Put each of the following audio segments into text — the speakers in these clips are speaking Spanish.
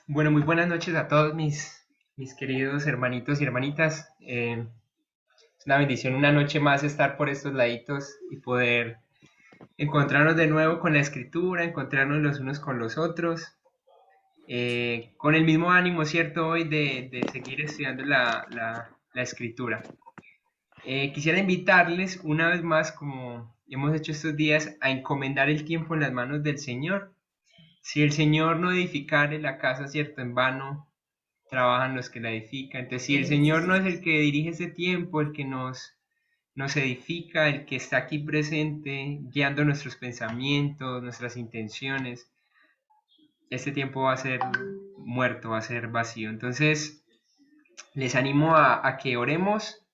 Bueno, muy buenas noches a todos mis queridos hermanitos y hermanitas. Es una bendición una noche más estar por estos laditos y poder encontrarnos de nuevo con la escritura, encontrarnos los unos con los otros, con el mismo ánimo, ¿cierto? Hoy de seguir estudiando la escritura. Quisiera invitarles una vez más, como hemos hecho estos días, a encomendar el tiempo en las manos del Señor. Si el Señor no edificare la casa, ¿cierto? En vano trabajan los que la edifican. Entonces, si el Señor no es el que dirige ese tiempo, el que nos edifica, el que está aquí presente, guiando nuestros pensamientos, nuestras intenciones, este tiempo va a ser muerto, va a ser vacío. Entonces, les animo a que oremos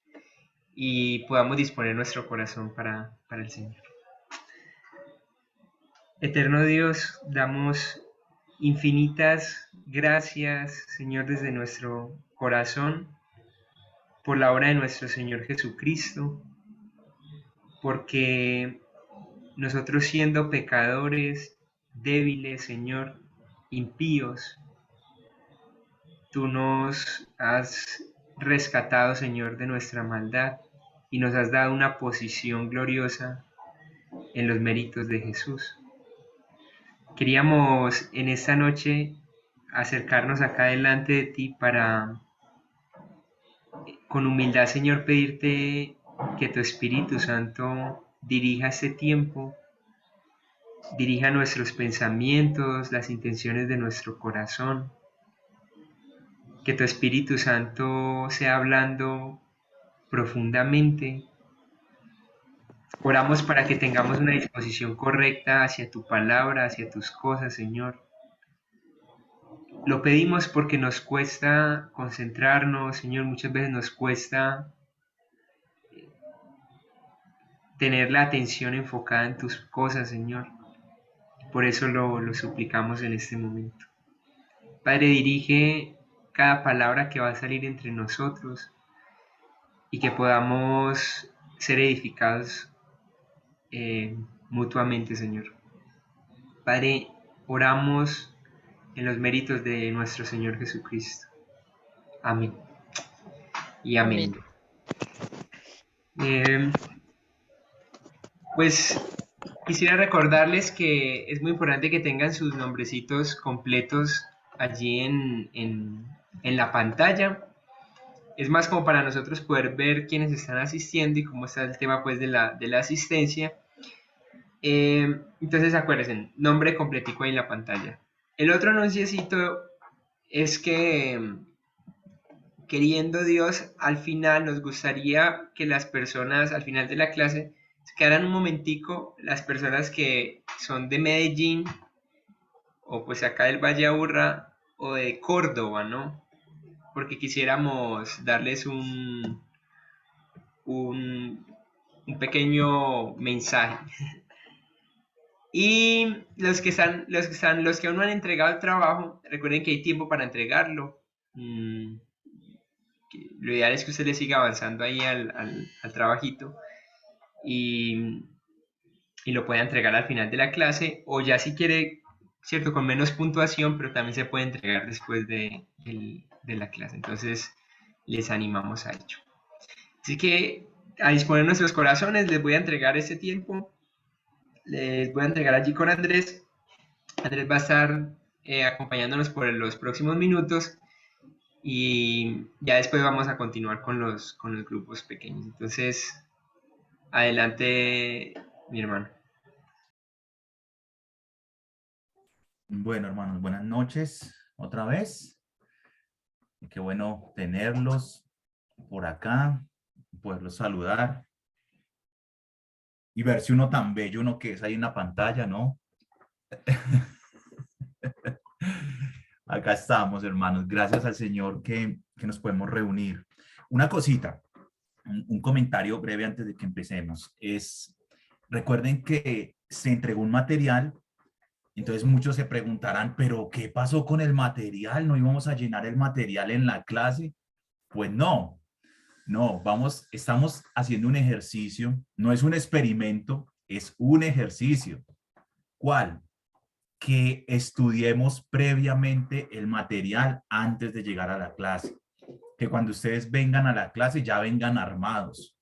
y podamos disponer nuestro corazón para el Señor. Eterno Dios, damos infinitas gracias, Señor, desde nuestro corazón por la obra de nuestro Señor Jesucristo, porque nosotros siendo pecadores, débiles, Señor, impíos, tú nos has rescatado, Señor, de nuestra maldad y nos has dado una posición gloriosa en los méritos de Jesús. Queríamos en esta noche acercarnos acá delante de ti para, con humildad, Señor, pedirte que tu Espíritu Santo dirija este tiempo, dirija nuestros pensamientos, las intenciones de nuestro corazón, que tu Espíritu Santo sea hablando profundamente. Oramos para que tengamos una disposición correcta hacia tu palabra, hacia tus cosas, Señor. Lo pedimos porque nos cuesta concentrarnos, Señor, muchas veces nos cuesta tener la atención enfocada en tus cosas, Señor. Por eso lo suplicamos en este momento. Padre, dirige cada palabra que va a salir entre nosotros y que podamos ser edificados mutuamente, Señor. Padre, oramos en los méritos de nuestro Señor Jesucristo. Amén. Y Amén. amén. Eh, pues quisiera recordarles que es muy importante que tengan sus nombrecitos completos allí en la pantalla. Es más como para nosotros poder ver quiénes están asistiendo y cómo está el tema pues de la asistencia. Entonces acuérdense, nombre completico ahí en la pantalla. El otro anunciecito es que queriendo Dios, al final nos gustaría que las personas, al final de la clase, se quedaran un momentico, las personas que son de Medellín, o pues acá del Valle Aburrá, o de Córdoba, ¿no? Porque quisiéramos darles un, un pequeño mensaje. Y los que aún no han entregado el trabajo, recuerden que hay tiempo para entregarlo. Lo ideal es que usted le siga avanzando ahí al trabajito y, y lo pueda entregar al final de la clase, o ya si quiere, cierto, con menos puntuación, pero también se puede entregar después de la clase. Entonces, les animamos a ello. Así que a disponer nuestros corazones, les voy a entregar este tiempo, les voy a entregar allí con Andrés. Andrés va a estar acompañándonos por los próximos minutos y ya después vamos a continuar con los grupos pequeños. Entonces, adelante, mi hermano. Bueno, hermanos, buenas noches otra vez. Qué bueno tenerlos por acá, poderlos saludar y ver si uno tan bello, uno que es ahí en la pantalla, ¿no? Acá estamos, hermanos. Gracias al Señor que nos podemos reunir. Una cosita, un comentario breve antes de que empecemos. Recuerden que se entregó un material. Entonces muchos se preguntarán, ¿pero qué pasó con el material? ¿No íbamos a llenar el material en la clase? Pues no, estamos haciendo un ejercicio, no es un experimento, es un ejercicio. ¿Cuál? que estudiemos previamente el material antes de llegar a la clase. Que cuando ustedes vengan a la clase ya vengan armados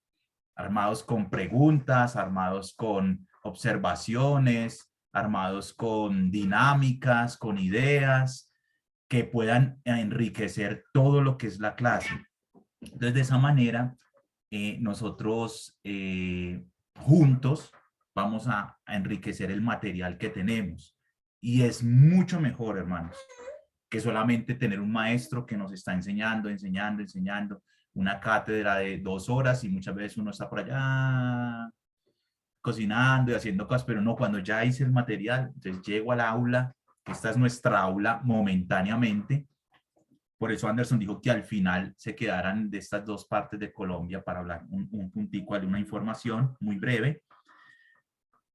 con preguntas, armados con observaciones, armados con dinámicas, con ideas que puedan enriquecer todo lo que es la clase. Entonces, de esa manera, nosotros juntos vamos a enriquecer el material que tenemos. Y es mucho mejor, hermanos, que solamente tener un maestro que nos está enseñando, una cátedra de 2 horas y muchas veces uno está por allá cocinando y haciendo cosas, pero no, cuando ya hice el material, entonces llego al aula, esta es nuestra aula momentáneamente. Por eso Anderson dijo que al final se quedaran de estas dos partes de Colombia para hablar un puntico de una información muy breve.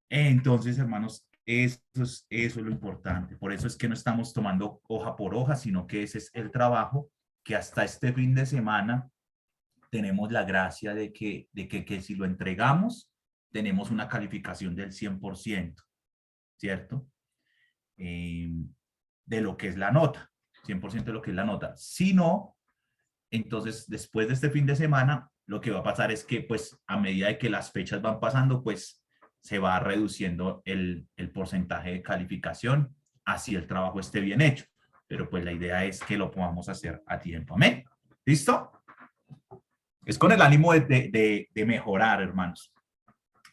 Entonces, hermanos, eso es lo importante. Por eso es que no estamos tomando hoja por hoja, sino que ese es el trabajo que hasta este fin de semana tenemos la gracia de que si lo entregamos, tenemos una calificación del 100%, ¿cierto? De lo que es la nota, 100% de lo que es la nota. Si no, entonces después de este fin de semana, lo que va a pasar es que pues a medida de que las fechas van pasando, pues se va reduciendo el porcentaje de calificación, así el trabajo esté bien hecho. Pero pues la idea es que lo podamos hacer a tiempo. ¿Amén? ¿Listo? Es con el ánimo de mejorar, hermanos.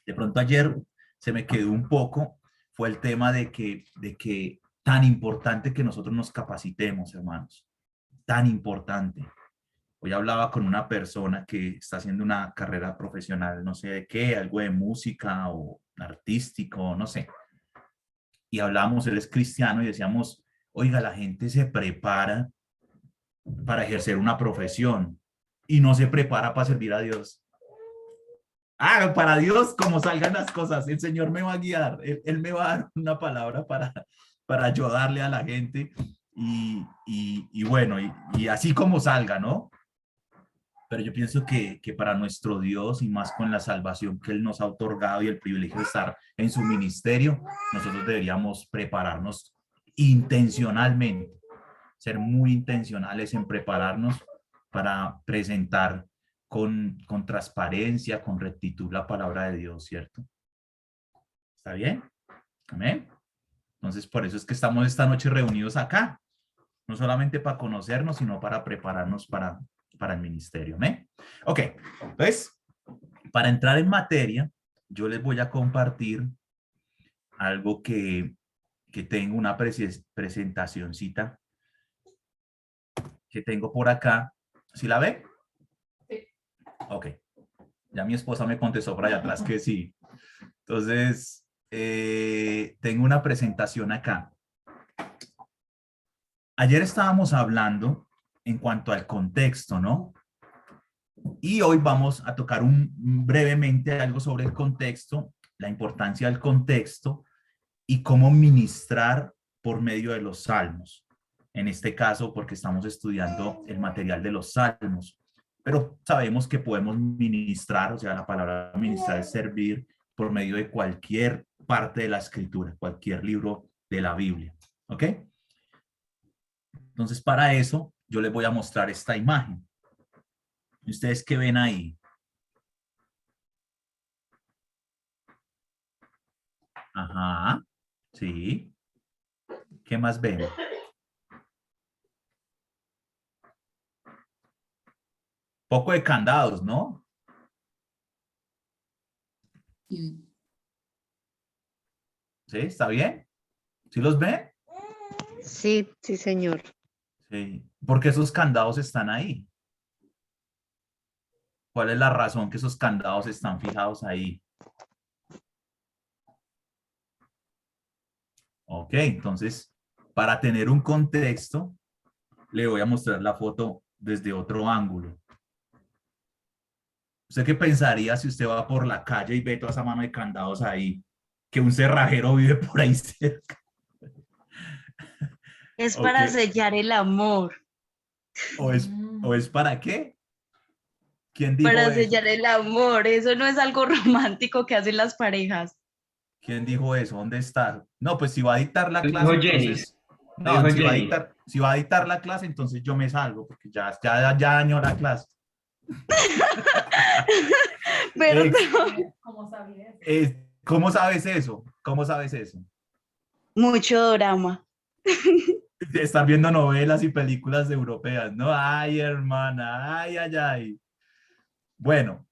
De pronto ayer se me quedó un poco, fue el tema de que tan importante que nosotros nos capacitemos, hermanos. Tan importante. Hoy hablaba con una persona que está haciendo una carrera profesional, no sé de qué, algo de música o artístico, no sé. Y hablábamos, él es cristiano y decíamos, oiga, la gente se prepara para ejercer una profesión y no se prepara para servir a Dios. Ah, para Dios, como salgan las cosas, el Señor me va a guiar, Él me va a dar una palabra para ayudarle a la gente y bueno, y así como salga, ¿no? Pero yo pienso que para nuestro Dios y más con la salvación que Él nos ha otorgado y el privilegio de estar en su ministerio, nosotros deberíamos prepararnos intencionalmente, ser muy intencionales en prepararnos para presentar con transparencia, con rectitud la palabra de Dios, ¿cierto? ¿Está bien? Amén. Entonces, por eso es que estamos esta noche reunidos acá, no solamente para conocernos, sino para prepararnos para el ministerio. ¿Amén? Ok, entonces, para entrar en materia, yo les voy a compartir algo que tengo, una presentacioncita que tengo por acá. ¿Sí la ve? Sí. Ok. Ya mi esposa me contestó por allá atrás que sí. Entonces, tengo una presentación acá. Ayer estábamos hablando en cuanto al contexto, ¿no? Y hoy vamos a tocar brevemente algo sobre el contexto, la importancia del contexto y cómo ministrar por medio de los salmos. En este caso, porque estamos estudiando el material de los salmos, pero sabemos que podemos ministrar, o sea, la palabra ministrar es servir por medio de cualquier parte de la escritura, cualquier libro de la Biblia. ¿Ok? Entonces, para eso, yo les voy a mostrar esta imagen. ¿Ustedes qué ven ahí? Ajá, sí. ¿Qué más ven? Poco de candados, ¿no? Sí, ¿está bien? ¿Sí los ven? Sí, sí, señor. Sí. ¿Por qué esos candados están ahí? ¿Cuál es la razón que esos candados están fijados ahí? Ok, entonces, para tener un contexto, le voy a mostrar la foto desde otro ángulo. ¿Usted qué pensaría si usted va por la calle y ve toda esa mano de candados ahí? Que un cerrajero vive por ahí cerca. Es para Okay. sellar el amor. ¿O es para qué? ¿Quién dijo Para eso? sellar el amor. Eso no es algo romántico que hacen las parejas. ¿Quién dijo eso? ¿Dónde está? No, pues si va a dictar la Lo dijo clase, Jenis. entonces, Lo dijo no, Jenny. si va a dictar la clase, entonces yo me salgo, porque ya dañó la clase. Ex- Perdón. ¿Cómo sabes eso? ¿Cómo sabes eso? Mucho drama. Estar viendo novelas y películas europeas, ¿no? Ay, hermana, ay, ay, ay. Bueno,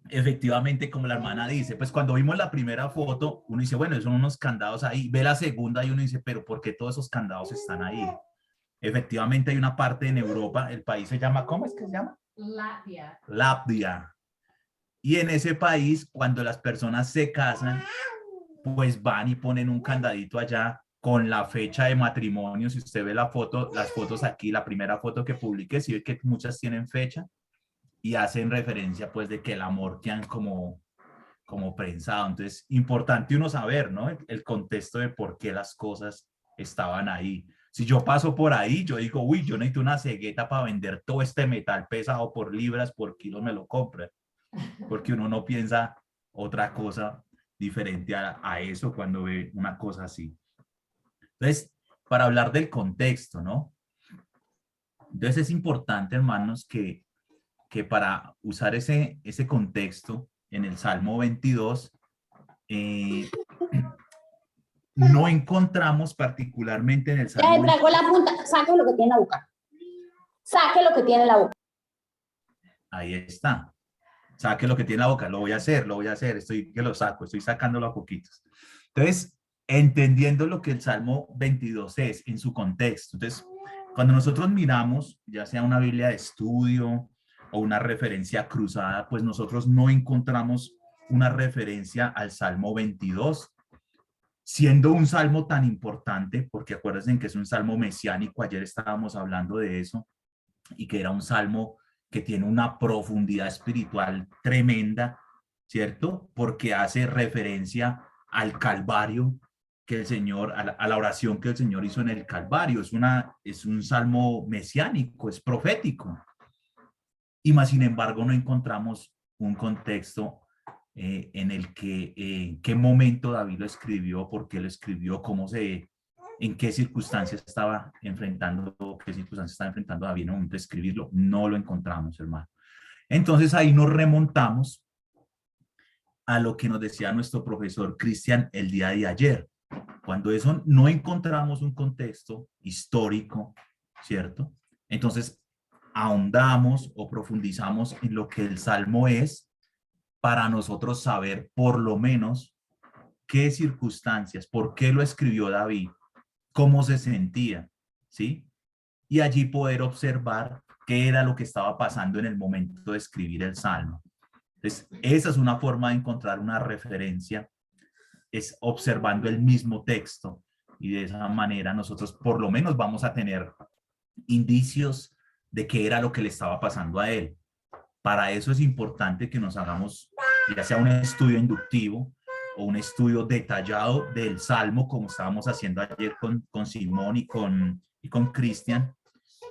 efectivamente, como la hermana dice, pues cuando vimos la primera foto, uno dice, bueno, son unos candados ahí. Ve la segunda y uno dice, pero ¿por qué todos esos candados están ahí? Efectivamente, hay una parte en Europa, el país se llama, ¿cómo es que se llama? Latvia. Latvia. Y en ese país, cuando las personas se casan, pues van y ponen un candadito allá con la fecha de matrimonio. Si usted ve la foto, las fotos aquí, la primera foto que publiqué, sí ve que muchas tienen fecha y hacen referencia pues de que el amor que han como prensado. Entonces, importante uno saber, ¿no? El contexto de por qué las cosas estaban ahí. Si yo paso por ahí, yo digo, uy, yo necesito una cegueta para vender todo este metal pesado por libras, por kilos me lo compra. Porque uno no piensa otra cosa diferente a eso cuando ve una cosa así. Entonces, para hablar del contexto, ¿no? Entonces es importante, hermanos, que para usar ese contexto en el Salmo 22, eh, no encontramos particularmente en el Ya Salmo le traigo 22. la punta, saque lo que tiene en la boca. Saque lo que tiene en la boca. Ahí está. Saque lo que tiene en la boca. Lo voy a hacer. Estoy que lo saco, estoy sacándolo a poquitos. Entonces, entendiendo lo que el Salmo 22 es en su contexto. Entonces, cuando nosotros miramos, ya sea una Biblia de estudio o una referencia cruzada, pues nosotros no encontramos una referencia al Salmo 22, siendo un salmo tan importante, porque acuérdense que es un salmo mesiánico, ayer estábamos hablando de eso, y que era un salmo que tiene una profundidad espiritual tremenda, ¿cierto? Porque hace referencia al Calvario que el Señor, a la oración que el Señor hizo en el Calvario. Es un salmo mesiánico, es profético. Y más sin embargo no encontramos un contexto en el que, en qué momento David lo escribió, por qué lo escribió, en qué circunstancias estaba enfrentando, qué circunstancias estaba enfrentando David en el momento de escribirlo. No lo encontramos, hermano. Entonces ahí nos remontamos a lo que nos decía nuestro profesor Cristian el día de ayer. Cuando eso no encontramos un contexto histórico, ¿cierto? Entonces ahondamos o profundizamos en lo que el Salmo es para nosotros saber por lo menos qué circunstancias, por qué lo escribió David, cómo se sentía, ¿sí? Y allí poder observar qué era lo que estaba pasando en el momento de escribir el Salmo. Entonces, esa es una forma de encontrar una referencia, es observando el mismo texto y de esa manera nosotros por lo menos vamos a tener indicios de qué era lo que le estaba pasando a él. Para eso es importante que nos hagamos ya sea un estudio inductivo o un estudio detallado del Salmo, como estábamos haciendo ayer con Simón y con Cristian.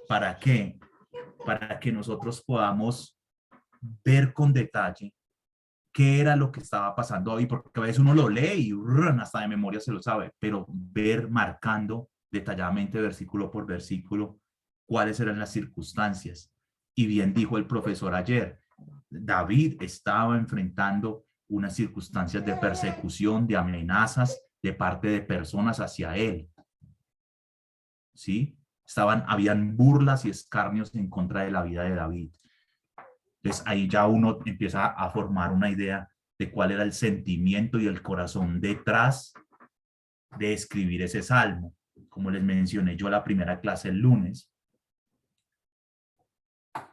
¿Para qué? Para que nosotros podamos ver con detalle qué era lo que estaba pasando ahí, porque a veces uno lo lee y hasta de memoria se lo sabe, pero ver marcando detalladamente versículo por versículo cuáles eran las circunstancias. Y bien dijo el profesor ayer, David estaba enfrentando unas circunstancias de persecución, de amenazas de parte de personas hacia él. ¿Sí? Habían burlas y escarnios en contra de la vida de David. Entonces ahí ya uno empieza a formar una idea de cuál era el sentimiento y el corazón detrás de escribir ese salmo. Como les mencioné yo la primera clase el lunes,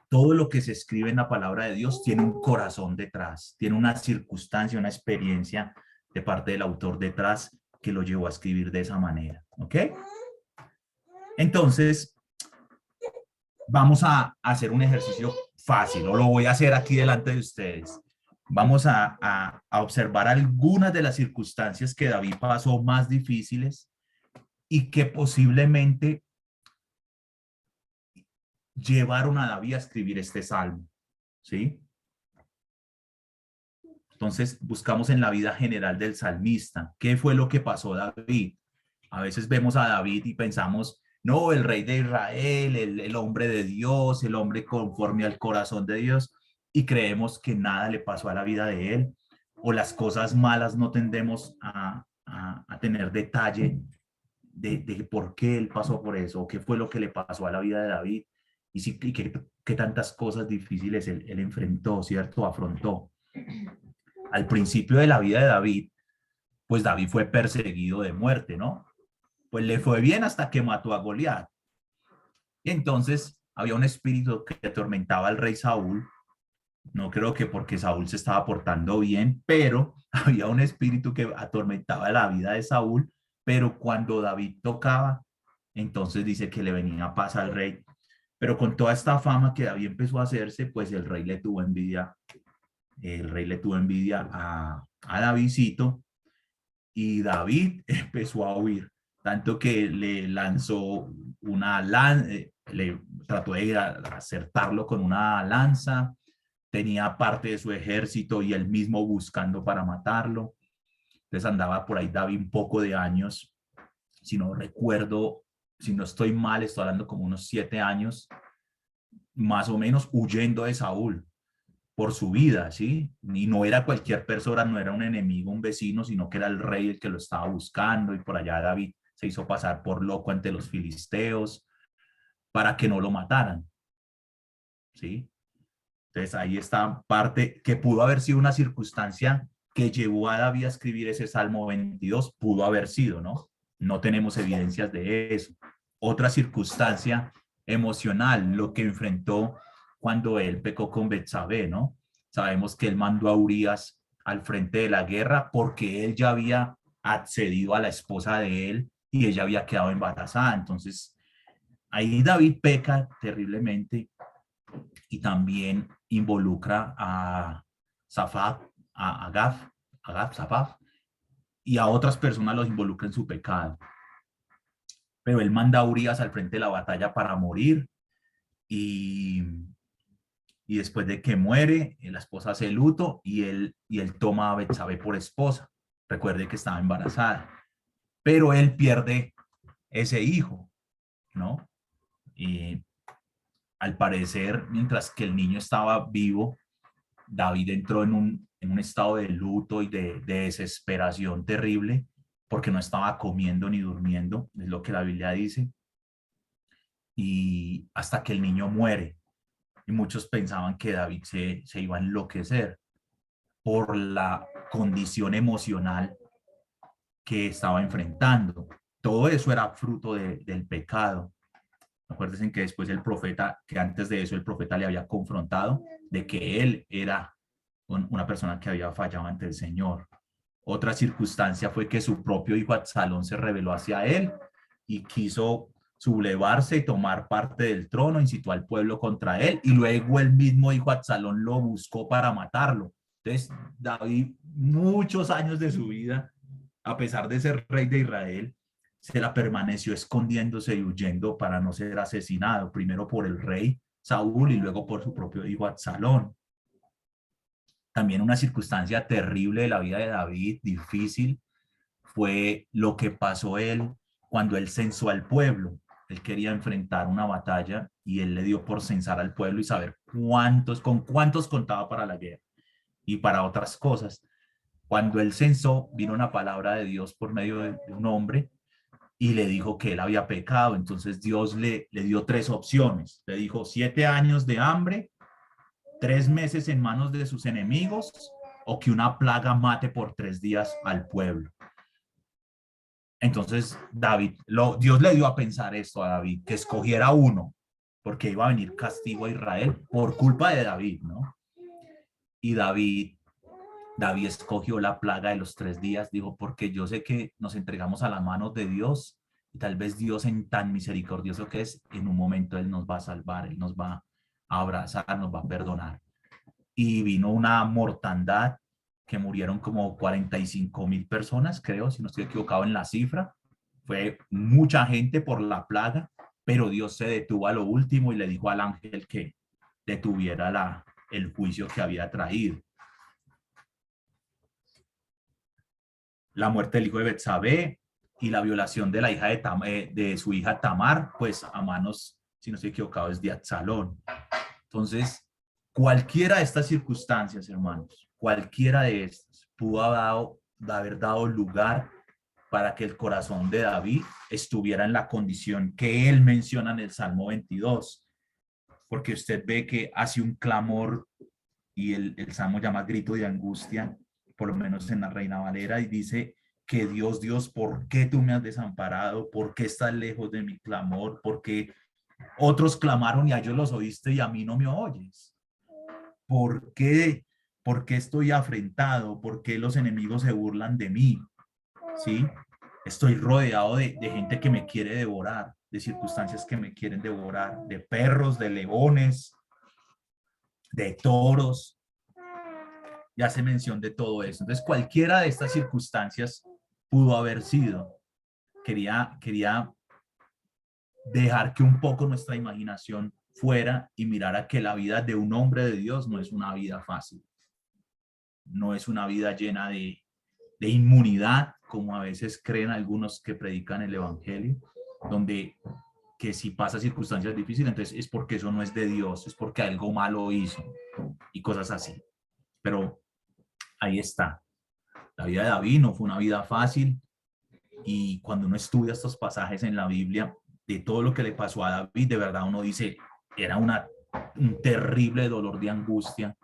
todo lo que se escribe en la palabra de Dios tiene un corazón detrás, tiene una circunstancia, una experiencia de parte del autor detrás que lo llevó a escribir de esa manera. ¿Ok? Entonces, vamos a hacer un ejercicio fácil, o lo voy a hacer aquí delante de ustedes. Vamos a observar algunas de las circunstancias que David pasó más difíciles y que posiblemente llevaron a David a escribir este salmo, ¿sí? Entonces buscamos en la vida general del salmista, ¿qué fue lo que pasó a David? A veces vemos a David y pensamos, no, el rey de Israel, el hombre de Dios, el hombre conforme al corazón de Dios, y creemos que nada le pasó a la vida de él, o las cosas malas no tendemos a tener detalle de por qué él pasó por eso, o qué fue lo que le pasó a la vida de David, y, sí, y qué tantas cosas difíciles él enfrentó, ¿cierto? Afrontó. Al principio de la vida de David, pues David fue perseguido de muerte, ¿no? Pues le fue bien hasta que mató a Goliat. Y entonces había un espíritu que atormentaba al rey Saúl. No creo que porque Saúl se estaba portando bien, pero había un espíritu que atormentaba la vida de Saúl. Pero cuando David tocaba, entonces dice que le venía paz al rey. Pero con toda esta fama que David empezó a hacerse, pues el rey le tuvo envidia. El rey le tuvo envidia a Davidcito, y David empezó a huir, tanto que le lanzó una lanza, le trató de acertarlo con una lanza, tenía parte de su ejército y él mismo buscando para matarlo. Entonces andaba por ahí David un poco de años, si no recuerdo, si no estoy mal, estoy hablando como unos 7 años, más o menos, huyendo de Saúl por su vida, ¿sí? Y no era cualquier persona, no era un enemigo, un vecino, sino que era el rey el que lo estaba buscando, y por allá David se hizo pasar por loco ante los filisteos para que no lo mataran, ¿sí? Entonces ahí está parte que pudo haber sido una circunstancia que llevó a David a escribir ese Salmo 22, pudo haber sido, ¿no? No tenemos evidencias de eso. Otra circunstancia emocional, lo que enfrentó cuando él pecó con Betsabé, ¿no? Sabemos que él mandó a Urías al frente de la guerra porque él ya había accedido a la esposa de él y ella había quedado embarazada. Entonces, ahí David peca terriblemente, y también involucra a Safat, a Agaf, Safat, y a otras personas los involucra en su pecado. Pero él manda a Urias al frente de la batalla para morir, y, y después de que muere, la esposa hace luto y él toma a Betsabé por esposa. Recuerde que estaba embarazada, pero él pierde ese hijo, ¿no? Y al parecer, mientras que el niño estaba vivo, David entró en un estado de luto y de desesperación terrible, porque no estaba comiendo ni durmiendo, es lo que la Biblia dice, y hasta que el niño muere. Y muchos pensaban que David se iba a enloquecer por la condición emocional que estaba enfrentando. Todo eso era fruto del pecado. Acuérdense que después el profeta, que antes de eso el profeta le había confrontado de que él era una persona que había fallado ante el Señor. Otra circunstancia fue que su propio hijo Absalón se rebeló hacia él y quiso sublevarse y tomar parte del trono, incitó al pueblo contra él, y luego el mismo hijo Absalón lo buscó para matarlo. Entonces, David, muchos años de su vida, a pesar de ser rey de Israel, se la permaneció escondiéndose y huyendo para no ser asesinado, primero por el rey Saúl y luego por su propio hijo Absalón. También una circunstancia terrible de la vida de David, difícil, fue lo que pasó él cuando él censó al pueblo. Él quería enfrentar una batalla y él le dio por censar al pueblo y saber con cuántos contaba para la guerra y para otras cosas. Cuando él censó, vino una palabra de Dios por medio de un hombre y le dijo que él había pecado. Entonces Dios le dio 3 opciones. Le dijo 7 años de hambre, 3 meses en manos de sus enemigos, o que una plaga mate por 3 días al pueblo. Entonces Dios le dio a pensar esto a David, que escogiera uno, porque iba a venir castigo a Israel por culpa de David, ¿no? Y David escogió la plaga de los 3 días, dijo, porque yo sé que nos entregamos a las manos de Dios, y tal vez Dios, en tan misericordioso que es, en un momento Él nos va a salvar, Él nos va a abrazar, nos va a perdonar. Y vino una mortandad que murieron como 45,000 personas, creo, si no estoy equivocado en la cifra. Fue mucha gente por la plaga, pero Dios se detuvo a lo último y le dijo al ángel que detuviera el juicio que había traído. la muerte del hijo de Betsabé y la violación de la hija de su hija Tamar, pues a manos, si no estoy equivocado, es de Absalón. Entonces, cualquiera de estas circunstancias, hermanos, cualquiera de estas pudo haber dado lugar para que el corazón de David estuviera en la condición que él menciona en el Salmo 22, porque usted ve que hace un clamor y el Salmo llama grito de angustia, por lo menos en la Reina Valera, y dice que Dios, Dios, ¿por qué tú me has desamparado? ¿Por qué estás lejos de mi clamor? ¿Por qué otros clamaron y a ellos los oíste y a mí no me oyes? ¿Por qué? ¿Por qué estoy afrentado? ¿Por qué los enemigos se burlan de mí? ¿Sí? Estoy rodeado de gente que me quiere devorar, de circunstancias que me quieren devorar, de perros, de leones, de toros. Ya se mencionó de todo eso. Entonces, cualquiera de estas circunstancias pudo haber sido. Quería dejar que un poco nuestra imaginación fuera y mirara que la vida de un hombre de Dios no es una vida fácil. No es una vida llena de inmunidad, como a veces creen algunos que predican el evangelio, donde que si pasa circunstancias difíciles, entonces es porque eso no es de Dios, es porque algo malo hizo y cosas así. Pero ahí está. La vida de David no fue una vida fácil, y cuando uno estudia estos pasajes en la Biblia, de todo lo que le pasó a David, de verdad uno dice, era un terrible dolor de angustia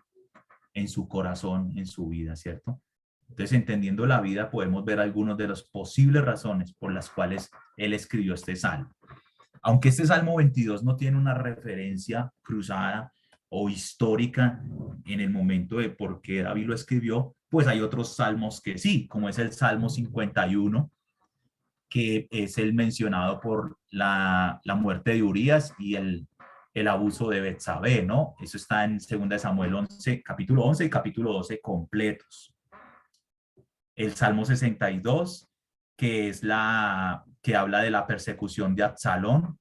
en su corazón, en su vida, ¿cierto? Entonces, entendiendo la vida, podemos ver algunas de las posibles razones por las cuales él escribió este salmo. Aunque este Salmo 22 no tiene una referencia cruzada o histórica en el momento de por qué David lo escribió, pues hay otros salmos que sí, como es el Salmo 51, que es el mencionado por la muerte de Urías y el abuso de Betsabé, ¿no? Eso está en 2 Samuel 11, capítulo 11 y capítulo 12 completos. El Salmo 62, que es que habla de la persecución de Absalón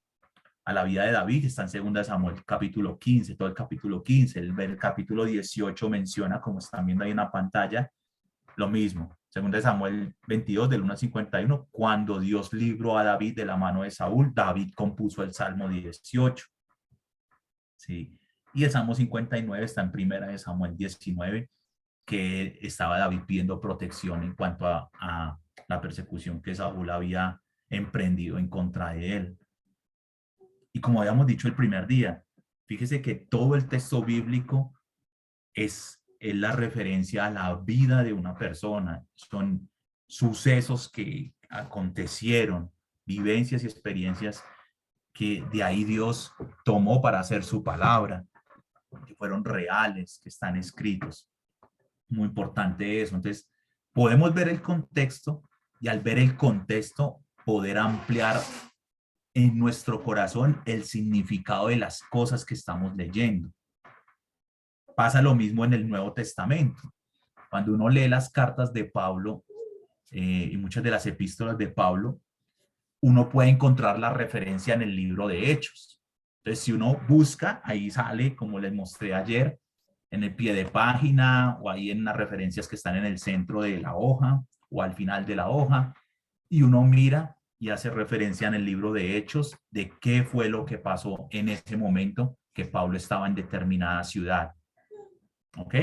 a la vida de David, está en 2 Samuel capítulo 15, todo el capítulo 15. El capítulo 18 menciona, como están viendo ahí en la pantalla, lo mismo. 2 Samuel 22, del 1 al 51, cuando Dios libró a David de la mano de Saúl, David compuso el Salmo 18. ¿Sí? Y el Salmo 59 está en 1 Samuel 19, que estaba David pidiendo protección en cuanto a la persecución que Saúl había emprendido en contra de él. Y como habíamos dicho el primer día, fíjese que todo el texto bíblico es la referencia a la vida de una persona. Son sucesos que acontecieron, vivencias y experiencias que de ahí Dios tomó para hacer su palabra, que fueron reales, que están escritos. Muy importante eso. Entonces, podemos ver el contexto y al ver el contexto poder ampliar en nuestro corazón el significado de las cosas que estamos leyendo. Pasa lo mismo en el Nuevo Testamento. Cuando uno lee las cartas de Pablo y muchas de las epístolas de Pablo, uno puede encontrar la referencia en el libro de Hechos. Entonces, si uno busca, ahí sale, como les mostré ayer, en el pie de página o ahí en las referencias que están en el centro de la hoja o al final de la hoja, y uno mira y hace referencia en el libro de Hechos de qué fue lo que pasó en ese momento que Pablo estaba en determinada ciudad. ¿Ok?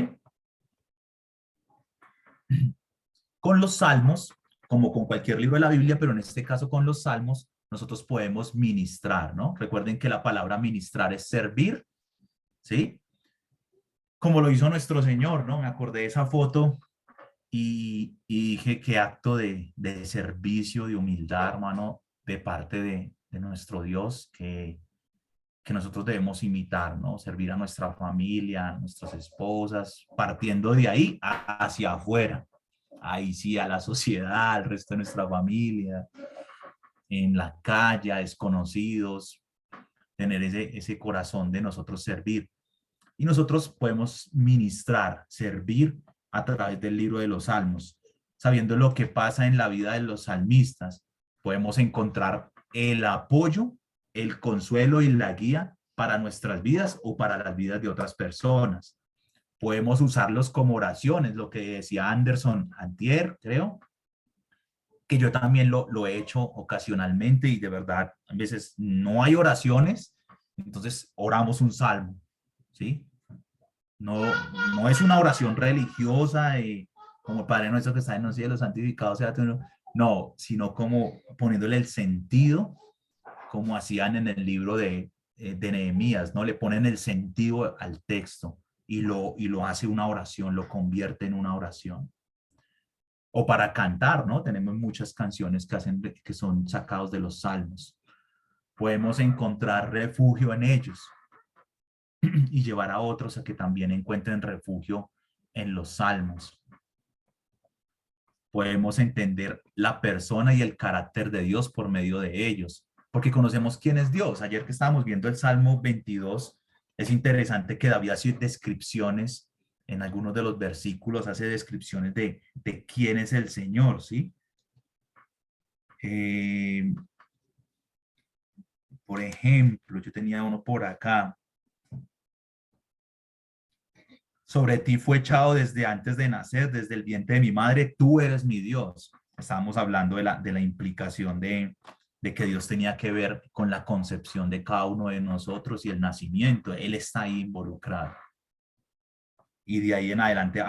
Con los salmos, como con cualquier libro de la Biblia, pero en este caso con los salmos, nosotros podemos ministrar, ¿no? Recuerden que la palabra ministrar es servir, ¿sí? Como lo hizo nuestro Señor, ¿no? Me acordé de esa foto y dije qué acto de servicio, de humildad, hermano, de parte de nuestro Dios que nosotros debemos imitar, ¿no? Servir a nuestra familia, a nuestras esposas, partiendo de ahí hacia afuera. Ahí sí, a la sociedad, al resto de nuestra familia, en la calle, a desconocidos, tener ese corazón de nosotros servir. Y nosotros podemos ministrar, servir a través del libro de los Salmos. Sabiendo lo que pasa en la vida de los salmistas, podemos encontrar el apoyo, el consuelo y la guía para nuestras vidas o para las vidas de otras personas. Podemos usarlos como oraciones, lo que decía Anderson antier, creo, que yo también lo he hecho ocasionalmente y de verdad, a veces no hay oraciones, entonces oramos un salmo, ¿sí? No, no es una oración religiosa como el Padre nuestro que está en los cielos, santificado sea tu nombre. No, sino como poniéndole el sentido, como hacían en el libro de Nehemías, ¿no? Le ponen el sentido al texto y lo hace una oración, lo convierte en una oración. O para cantar, ¿no? Tenemos muchas canciones que son sacados de los salmos. Podemos encontrar refugio en ellos y llevar a otros a que también encuentren refugio en los salmos. Podemos entender la persona y el carácter de Dios por medio de ellos, porque conocemos quién es Dios. Ayer que estábamos viendo el Salmo 22, es interesante que David hace descripciones en algunos de los versículos, hace descripciones de quién es el Señor, ¿sí? Por ejemplo, yo tenía uno por acá. Sobre ti fue echado desde antes de nacer, desde el vientre de mi madre, tú eres mi Dios. Estábamos hablando de la implicación de que Dios tenía que ver con la concepción de cada uno de nosotros y el nacimiento. Él está ahí involucrado. Y de ahí en adelante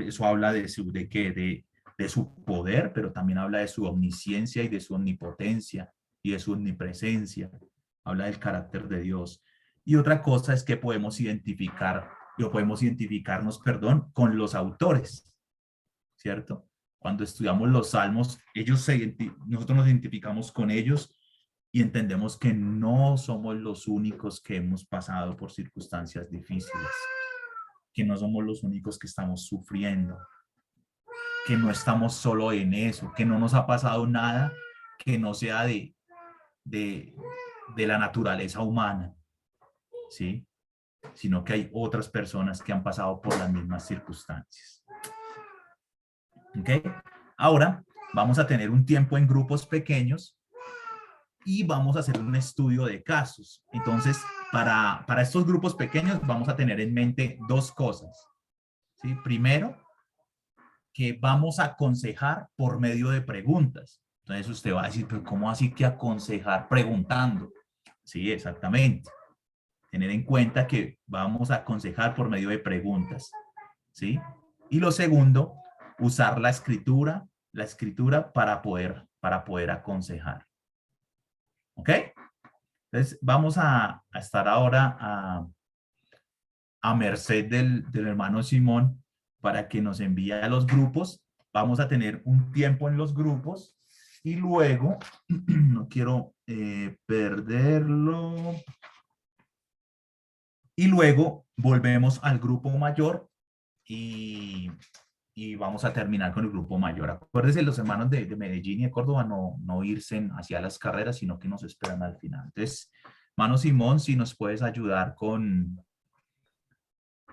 eso habla de su poder, pero también habla de su omnisciencia y de su omnipotencia y de su omnipresencia. Habla del carácter de Dios. Y otra cosa es que podemos identificarnos, perdón, con los autores, ¿cierto? Cuando estudiamos los salmos, nosotros nos identificamos con ellos y entendemos que no somos los únicos que hemos pasado por circunstancias difíciles, que no somos los únicos que estamos sufriendo, que no estamos solo en eso, que no nos ha pasado nada que no sea de, de la naturaleza humana, ¿sí? Sino que hay otras personas que han pasado por las mismas circunstancias. ¿Ok? Ahora vamos a tener un tiempo en grupos pequeños y vamos a hacer un estudio de casos. Entonces, para estos grupos pequeños vamos a tener en mente dos cosas, ¿sí? Primero, que vamos a aconsejar por medio de preguntas. Entonces usted va a decir, pero ¿cómo así que aconsejar preguntando? Sí, exactamente. Tener en cuenta que vamos a aconsejar por medio de preguntas, ¿sí? Y lo segundo, usar la escritura para poder aconsejar. ¿Ok? Entonces, vamos a estar ahora a merced del hermano Simón para que nos envíe a los grupos. Vamos a tener un tiempo en los grupos y luego, no quiero perderlo, y luego volvemos al grupo mayor y vamos a terminar con el grupo mayor. Acuérdense, los hermanos de Medellín y de Córdoba no irse hacia las carreras, sino que nos esperan al final. Entonces, hermano Simón, si nos puedes ayudar con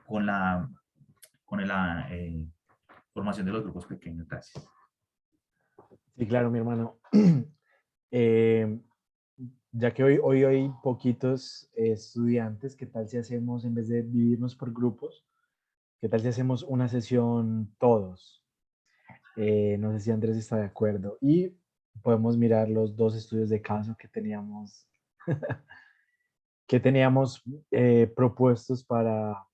la formación de los grupos pequeños. Gracias. Sí, claro, mi hermano. Eh, ya que hoy hay poquitos estudiantes, ¿qué tal si hacemos, en vez de dividirnos por grupos, qué tal si hacemos una sesión todos? No sé si Andrés está de acuerdo. Y podemos mirar los dos estudios de caso que teníamos, propuestos para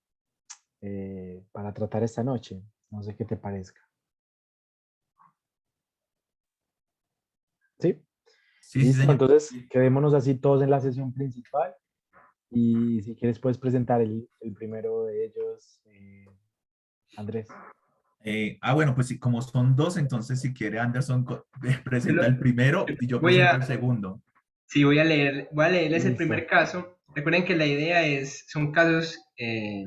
tratar esta noche. No sé qué te parezca. ¿Sí? Sí, sí, Listo, señor. entonces quedémonos así todos en la sesión principal y si quieres puedes presentar el primero de ellos, Andrés. Bueno, pues sí, como son dos, entonces si quiere Anderson presenta el primero y yo Voy presento el a, segundo. sí, voy a leerles el primer Listo. caso. Recuerden que la idea son casos eh,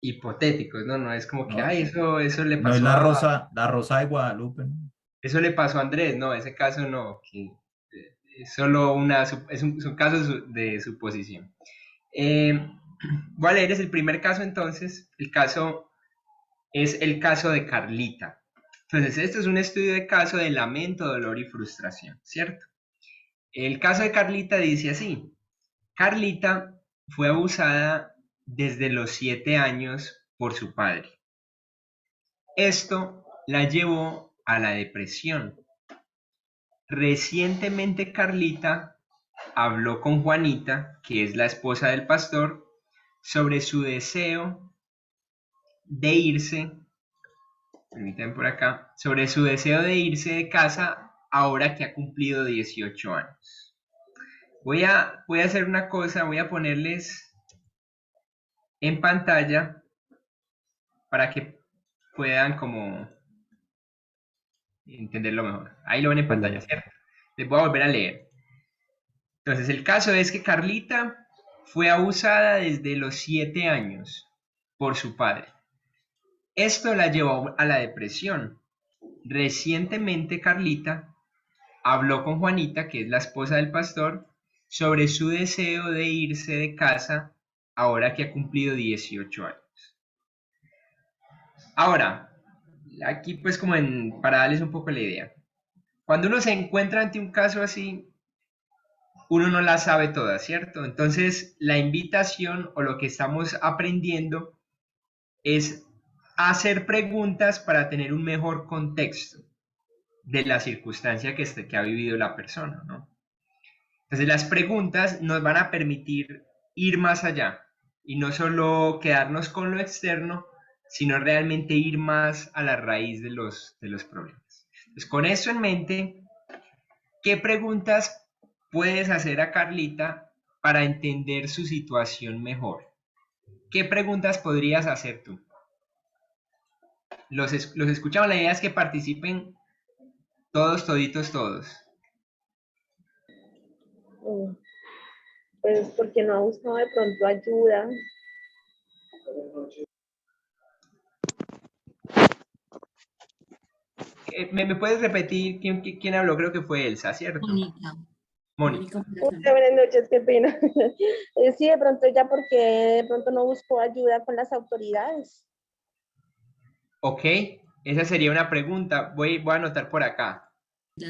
hipotéticos, ¿no? No es como que, No, ay, eso le no es pasó la rosa de Guadalupe, ¿no? eso le pasó a Andrés, no, ese caso no, que es solo es un caso de suposición. Eh, Voy a leerles el primer caso entonces. El caso es el caso de Carlita. Entonces, esto es un estudio de caso de lamento, dolor y frustración, ¿cierto? El caso de Carlita dice así: Carlita fue abusada desde los 7 años por su padre. Esto la llevó a la depresión. Recientemente Carlita habló con Juanita, que es la esposa del pastor, sobre su deseo de irse, permítanme por acá, sobre su deseo de irse de casa ahora que ha cumplido 18 años. Voy a hacer una cosa, voy a ponerles en pantalla para que puedan como entenderlo mejor. Ahí lo ven en pantalla, ¿cierto? Les voy a volver a leer. Entonces, el caso es que Carlita fue abusada desde los 7 años por su padre. Esto la llevó a la depresión. Recientemente Carlita habló con Juanita, que es la esposa del pastor, sobre su deseo de irse de casa ahora que ha cumplido 18 años. Ahora, aquí pues para darles un poco la idea. Cuando uno se encuentra ante un caso así, uno no la sabe toda, ¿cierto? Entonces, la invitación o lo que estamos aprendiendo es hacer preguntas para tener un mejor contexto de la circunstancia que ha vivido la persona, ¿no? Entonces, las preguntas nos van a permitir ir más allá y no solo quedarnos con lo externo, sino realmente ir más a la raíz de los problemas. Entonces, con eso en mente, ¿qué preguntas puedes hacer a Carlita para entender su situación mejor? ¿Qué preguntas podrías hacer tú? Los escuchamos, la idea es que participen todos, toditos, todos. Pues porque no ha buscado de pronto ayuda. ¿Me puedes repetir quién habló? Creo que fue Elsa, ¿cierto? Mónica. Mónica. Buenas noches, qué pena. Sí, de pronto ya porque de pronto no buscó ayuda con las autoridades. Ok, esa sería una pregunta. Voy a anotar por acá.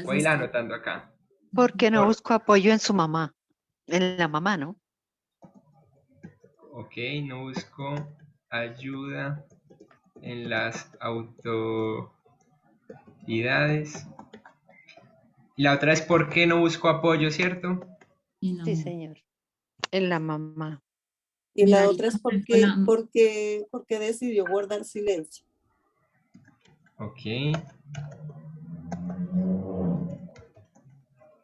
Voy a ir anotando acá. ¿Por qué no busco apoyo en su mamá? En la mamá, ¿no? Ok, no busco ayuda en las autoridades. Y la otra es ¿por qué no busco apoyo, cierto? Sí, señor. En la mamá. Y la otra es por qué decidió guardar silencio. Ok.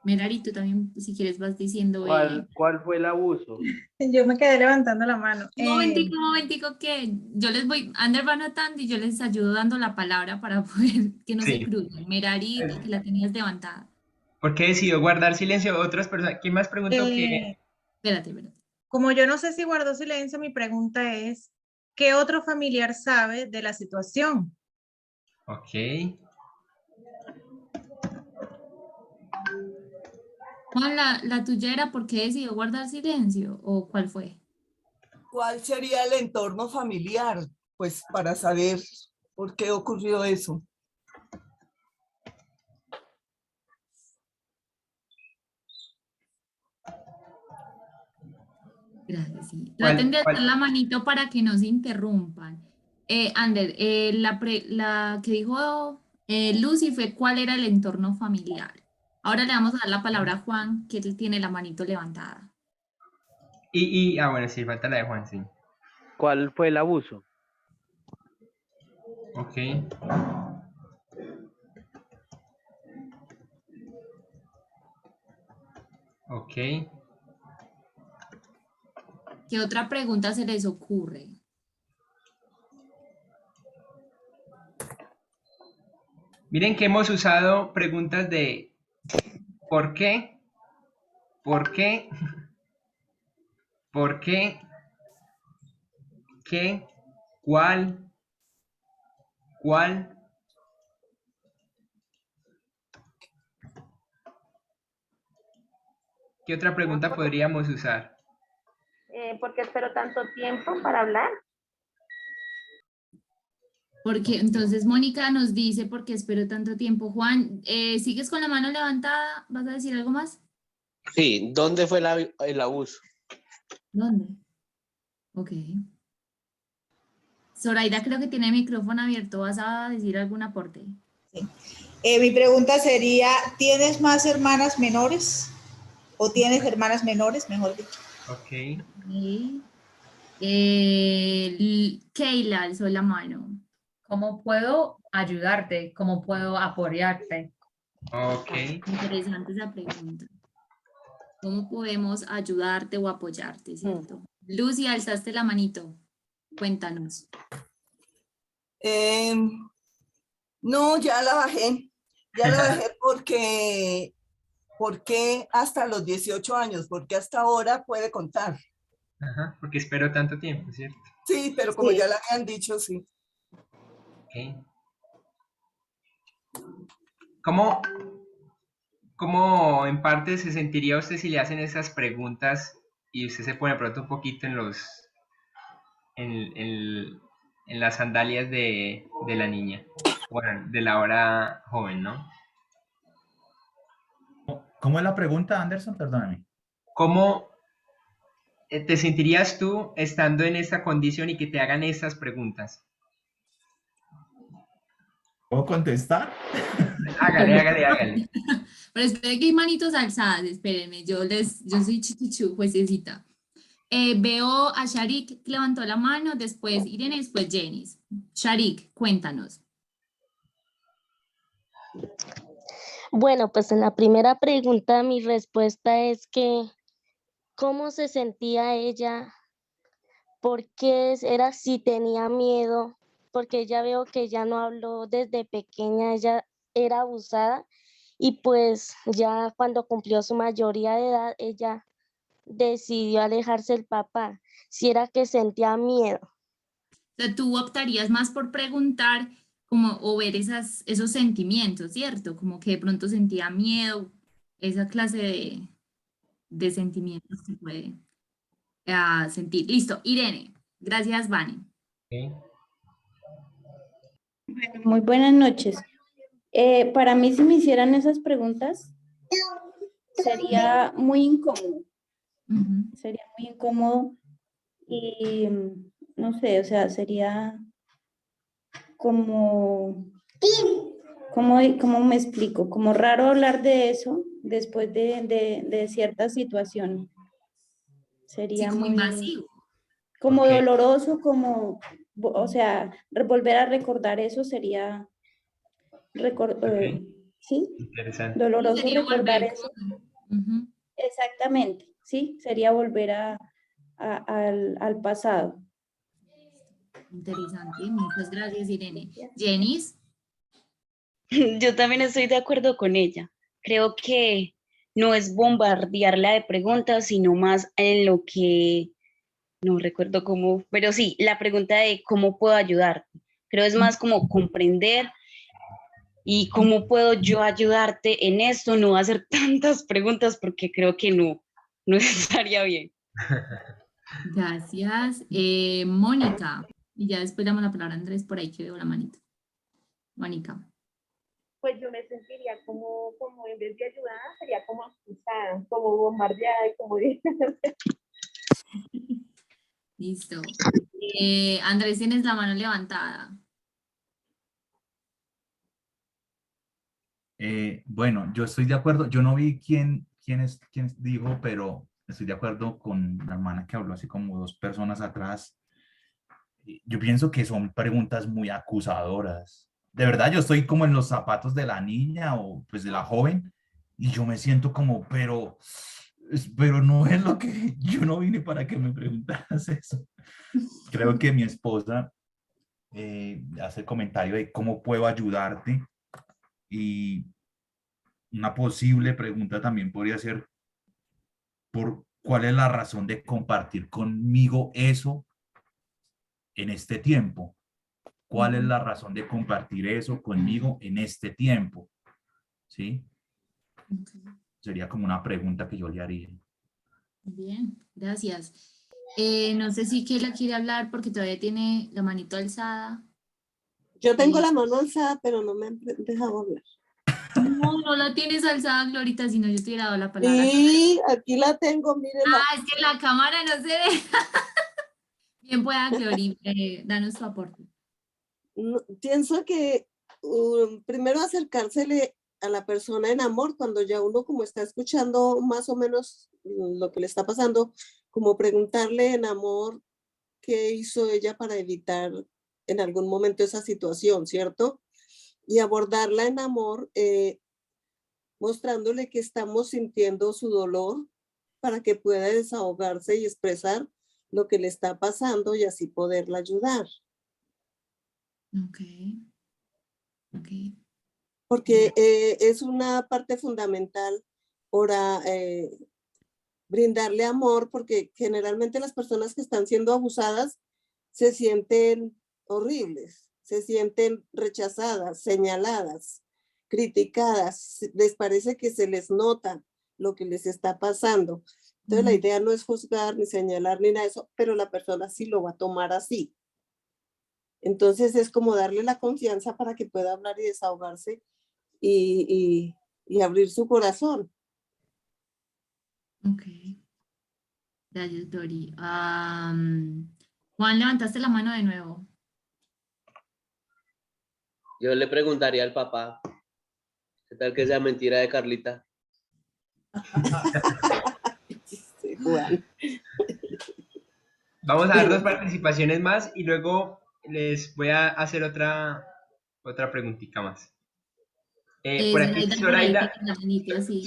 Merari, tú también, si quieres, vas diciendo. ¿Cuál fue el abuso? Yo me quedé levantando la mano. Un momentico, que yo les voy, Ander va anotando y yo les ayudo dando la palabra para poder que no se crucen. Merari, que la tenías levantada. ¿Por qué decidió guardar silencio? Otras personas. ¿Quién más preguntó qué? Espérate. Como yo no sé si guardó silencio, mi pregunta es, ¿qué otro familiar sabe de la situación? Ok. Juan, la tuya era ¿por qué decidió guardar silencio? ¿O cuál fue? ¿Cuál sería el entorno familiar? Pues para saber por qué ocurrió eso. Gracias, sí. Traten de hacer la manito para que no se interrumpan. Ander, la que dijo Lucy fue ¿cuál era el entorno familiar? Ahora le vamos a dar la palabra a Juan, que él tiene la manito levantada. Bueno, sí, falta la de Juan, sí. ¿Cuál fue el abuso? Ok. Ok. ¿Qué otra pregunta se les ocurre? Miren que hemos usado preguntas de ¿por qué? ¿Por qué? ¿Por qué? ¿Qué? ¿Cuál? ¿Cuál? ¿Qué otra pregunta podríamos usar? ¿Por qué espero tanto tiempo para hablar? Porque entonces Mónica nos dice por qué espero tanto tiempo. Juan, ¿sigues con la mano levantada? ¿Vas a decir algo más? Sí, ¿dónde fue el abuso? ¿Dónde? Ok. Zoraida creo que tiene el micrófono abierto. ¿Vas a decir algún aporte? Mi pregunta sería, ¿tienes más hermanas menores? ¿O tienes hermanas menores, mejor dicho? Ok. Keila alzó la mano. ¿Cómo puedo ayudarte? ¿Cómo puedo apoyarte? Ok. Interesante esa pregunta. ¿Cómo podemos ayudarte o apoyarte, cierto? Lucy, alzaste la manito. Cuéntanos. No, ya la bajé. Ya la bajé porque hasta los 18 años, porque hasta ahora puede contar. Ajá, porque espero tanto tiempo, ¿cierto? Sí, pero como ya la habían dicho, sí. Ok. ¿Cómo en parte se sentiría usted si le hacen esas preguntas y usted se pone pronto un poquito en las sandalias de la niña? Bueno, de la hora joven, ¿no? ¿Cómo es la pregunta, Anderson? Perdóname. ¿Cómo te sentirías tú estando en esta condición y que te hagan estas preguntas? ¿Puedo contestar? Hágale. Pero esperen que hay manitos alzadas, espérenme, yo soy chichichu, juececita. Veo a Sharik que levantó la mano, después Irene, después Jenis. Sharik, cuéntanos. Bueno, pues en la primera pregunta mi respuesta es que ¿cómo se sentía ella? ¿Por qué era si tenía miedo? Porque ya veo que ya no habló desde pequeña, ella era abusada y pues ya cuando cumplió su mayoría de edad, ella decidió alejarse del papá. Si era que sentía miedo. O sea, tú optarías más por preguntar como, o ver esos sentimientos, ¿cierto? Como que de pronto sentía miedo, esa clase de sentimientos que puede sentir. Listo, Irene. Gracias, Vani. Muy buenas noches. Para mí, si me hicieran esas preguntas, sería muy incómodo. Sería muy incómodo y no sé, o sea, sería como, ¿cómo me explico? Como raro hablar de eso después de ciertas situaciones. Sería sí, como muy invasivo. Como doloroso, como, o sea, volver a recordar eso sería, sí, Interesante. doloroso Sería recordar volver eso. Ujú. Exactamente, sí, sería volver al pasado. Interesante, muchas gracias, Irene. Jenis. Yo también estoy de acuerdo con ella. Creo que no es bombardearla de preguntas, sino más en lo que, no recuerdo cómo, pero sí, la pregunta de cómo puedo ayudarte. Creo es más como comprender y cómo puedo yo ayudarte en esto, no hacer tantas preguntas porque creo que no estaría bien. Gracias. Mónica. Y ya después le damos la palabra a Andrés por ahí que veo la manita. Mónica. Pues yo me sentiría como en vez de ayudada, sería como acusada, como bombardeada, y como Listo. Andrés, tienes la mano levantada. Bueno, yo estoy de acuerdo. Yo no vi quién dijo, pero estoy de acuerdo con la hermana que habló hace como 2 personas atrás. Yo pienso que son preguntas muy acusadoras. De verdad, yo estoy como en los zapatos de la niña o pues de la joven y yo me siento como, pero no es lo que yo no vine para que me preguntaras eso. Creo que mi esposa hace el comentario de cómo puedo ayudarte y una posible pregunta también podría ser por cuál es la razón de compartir conmigo eso en este tiempo. ¿Cuál es la razón de compartir eso conmigo en este tiempo? ¿Sí? Okay. Sería como una pregunta que yo le haría. Bien, gracias. No sé si Keila quiere hablar porque todavía tiene la manito alzada. Yo tengo la mano alzada, pero no me han dejado hablar. No la tienes alzada, Glorita, si no yo te hubiera dado la palabra. Sí, aquí la tengo, mírenla. Es que la cámara no se ve. Bien pueda, Glori, danos tu aporte. No, pienso que primero acercársele a la persona en amor, cuando ya uno como está escuchando más o menos lo que le está pasando, como preguntarle en amor qué hizo ella para evitar en algún momento esa situación, ¿cierto? Y abordarla en amor, mostrándole que estamos sintiendo su dolor para que pueda desahogarse y expresar lo que le está pasando y así poderla ayudar. Ok. Ok. Porque es una parte fundamental para brindarle amor, porque generalmente las personas que están siendo abusadas se sienten horribles, se sienten rechazadas, señaladas, criticadas, les parece que se les nota lo que les está pasando. Entonces la idea no es juzgar ni señalar ni nada de eso, pero la persona sí lo va a tomar así. Entonces es como darle la confianza para que pueda hablar y desahogarse y abrir su corazón. Ok. Gracias, Dori. Juan, levantaste la mano de nuevo. Yo le preguntaría al papá, ¿qué tal que sea mentira de Carlita? Sí, Juan. Vamos a dar 2 participaciones más y luego les voy a hacer otra preguntita más. Por aquí Zoraida,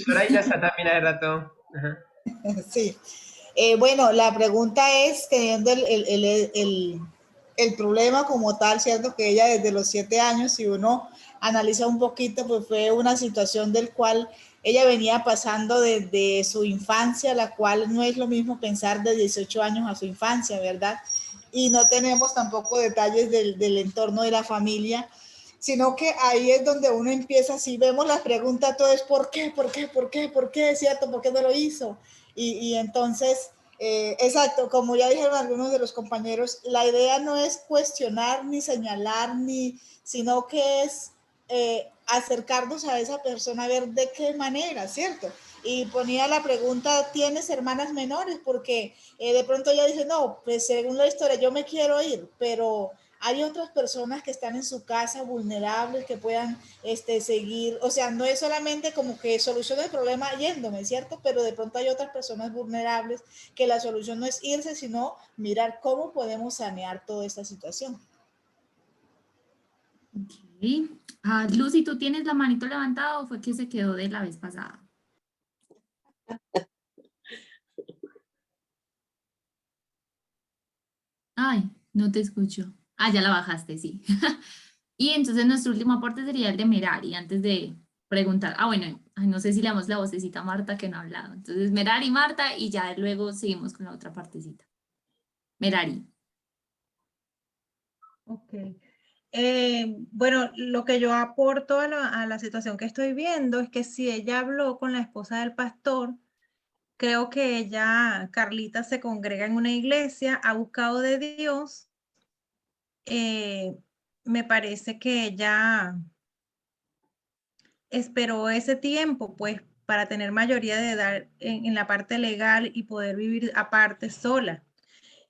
Zoraida está también hace rato. Ajá. Sí. Bueno, la pregunta es, teniendo el problema como tal, ¿cierto? Que ella desde los 7 años, si uno analiza un poquito, pues fue una situación del cual ella venía pasando desde su infancia, la cual no es lo mismo pensar de 18 años a su infancia, ¿verdad? Y no tenemos tampoco detalles del entorno de la familia, sino que ahí es donde uno empieza, si vemos la pregunta, todo es ¿por qué? ¿Por qué? ¿Por qué? ¿Por qué? ¿Cierto? ¿Por qué no lo hizo? Y entonces, exacto, como ya dijeron algunos de los compañeros, la idea no es cuestionar ni señalar, sino que es acercarnos a esa persona a ver de qué manera, ¿cierto? Y ponía la pregunta, ¿tienes hermanas menores? Porque de pronto ella dice, no, pues según la historia yo me quiero ir, pero hay otras personas que están en su casa vulnerables que puedan seguir, o sea, no es solamente como que solucione el problema yéndome, ¿cierto? Pero de pronto hay otras personas vulnerables que la solución no es irse, sino mirar cómo podemos sanear toda esta situación. Ok. Lucy, ¿tú tienes la manito levantada o fue que se quedó de la vez pasada? Ay, no te escucho. Ya la bajaste, sí. Y entonces nuestro último aporte sería el de Merari, antes de preguntar. Bueno, no sé si le damos la vocecita a Marta que no ha hablado. Entonces, Merari, Marta, y ya luego seguimos con la otra partecita. Merari. Ok. Bueno, lo que yo aporto a la situación que estoy viendo es que si ella habló con la esposa del pastor, creo que ella, Carlita, se congrega en una iglesia, ha buscado de Dios. Me parece que ella esperó ese tiempo, pues, para tener mayoría de edad en la parte legal y poder vivir aparte sola.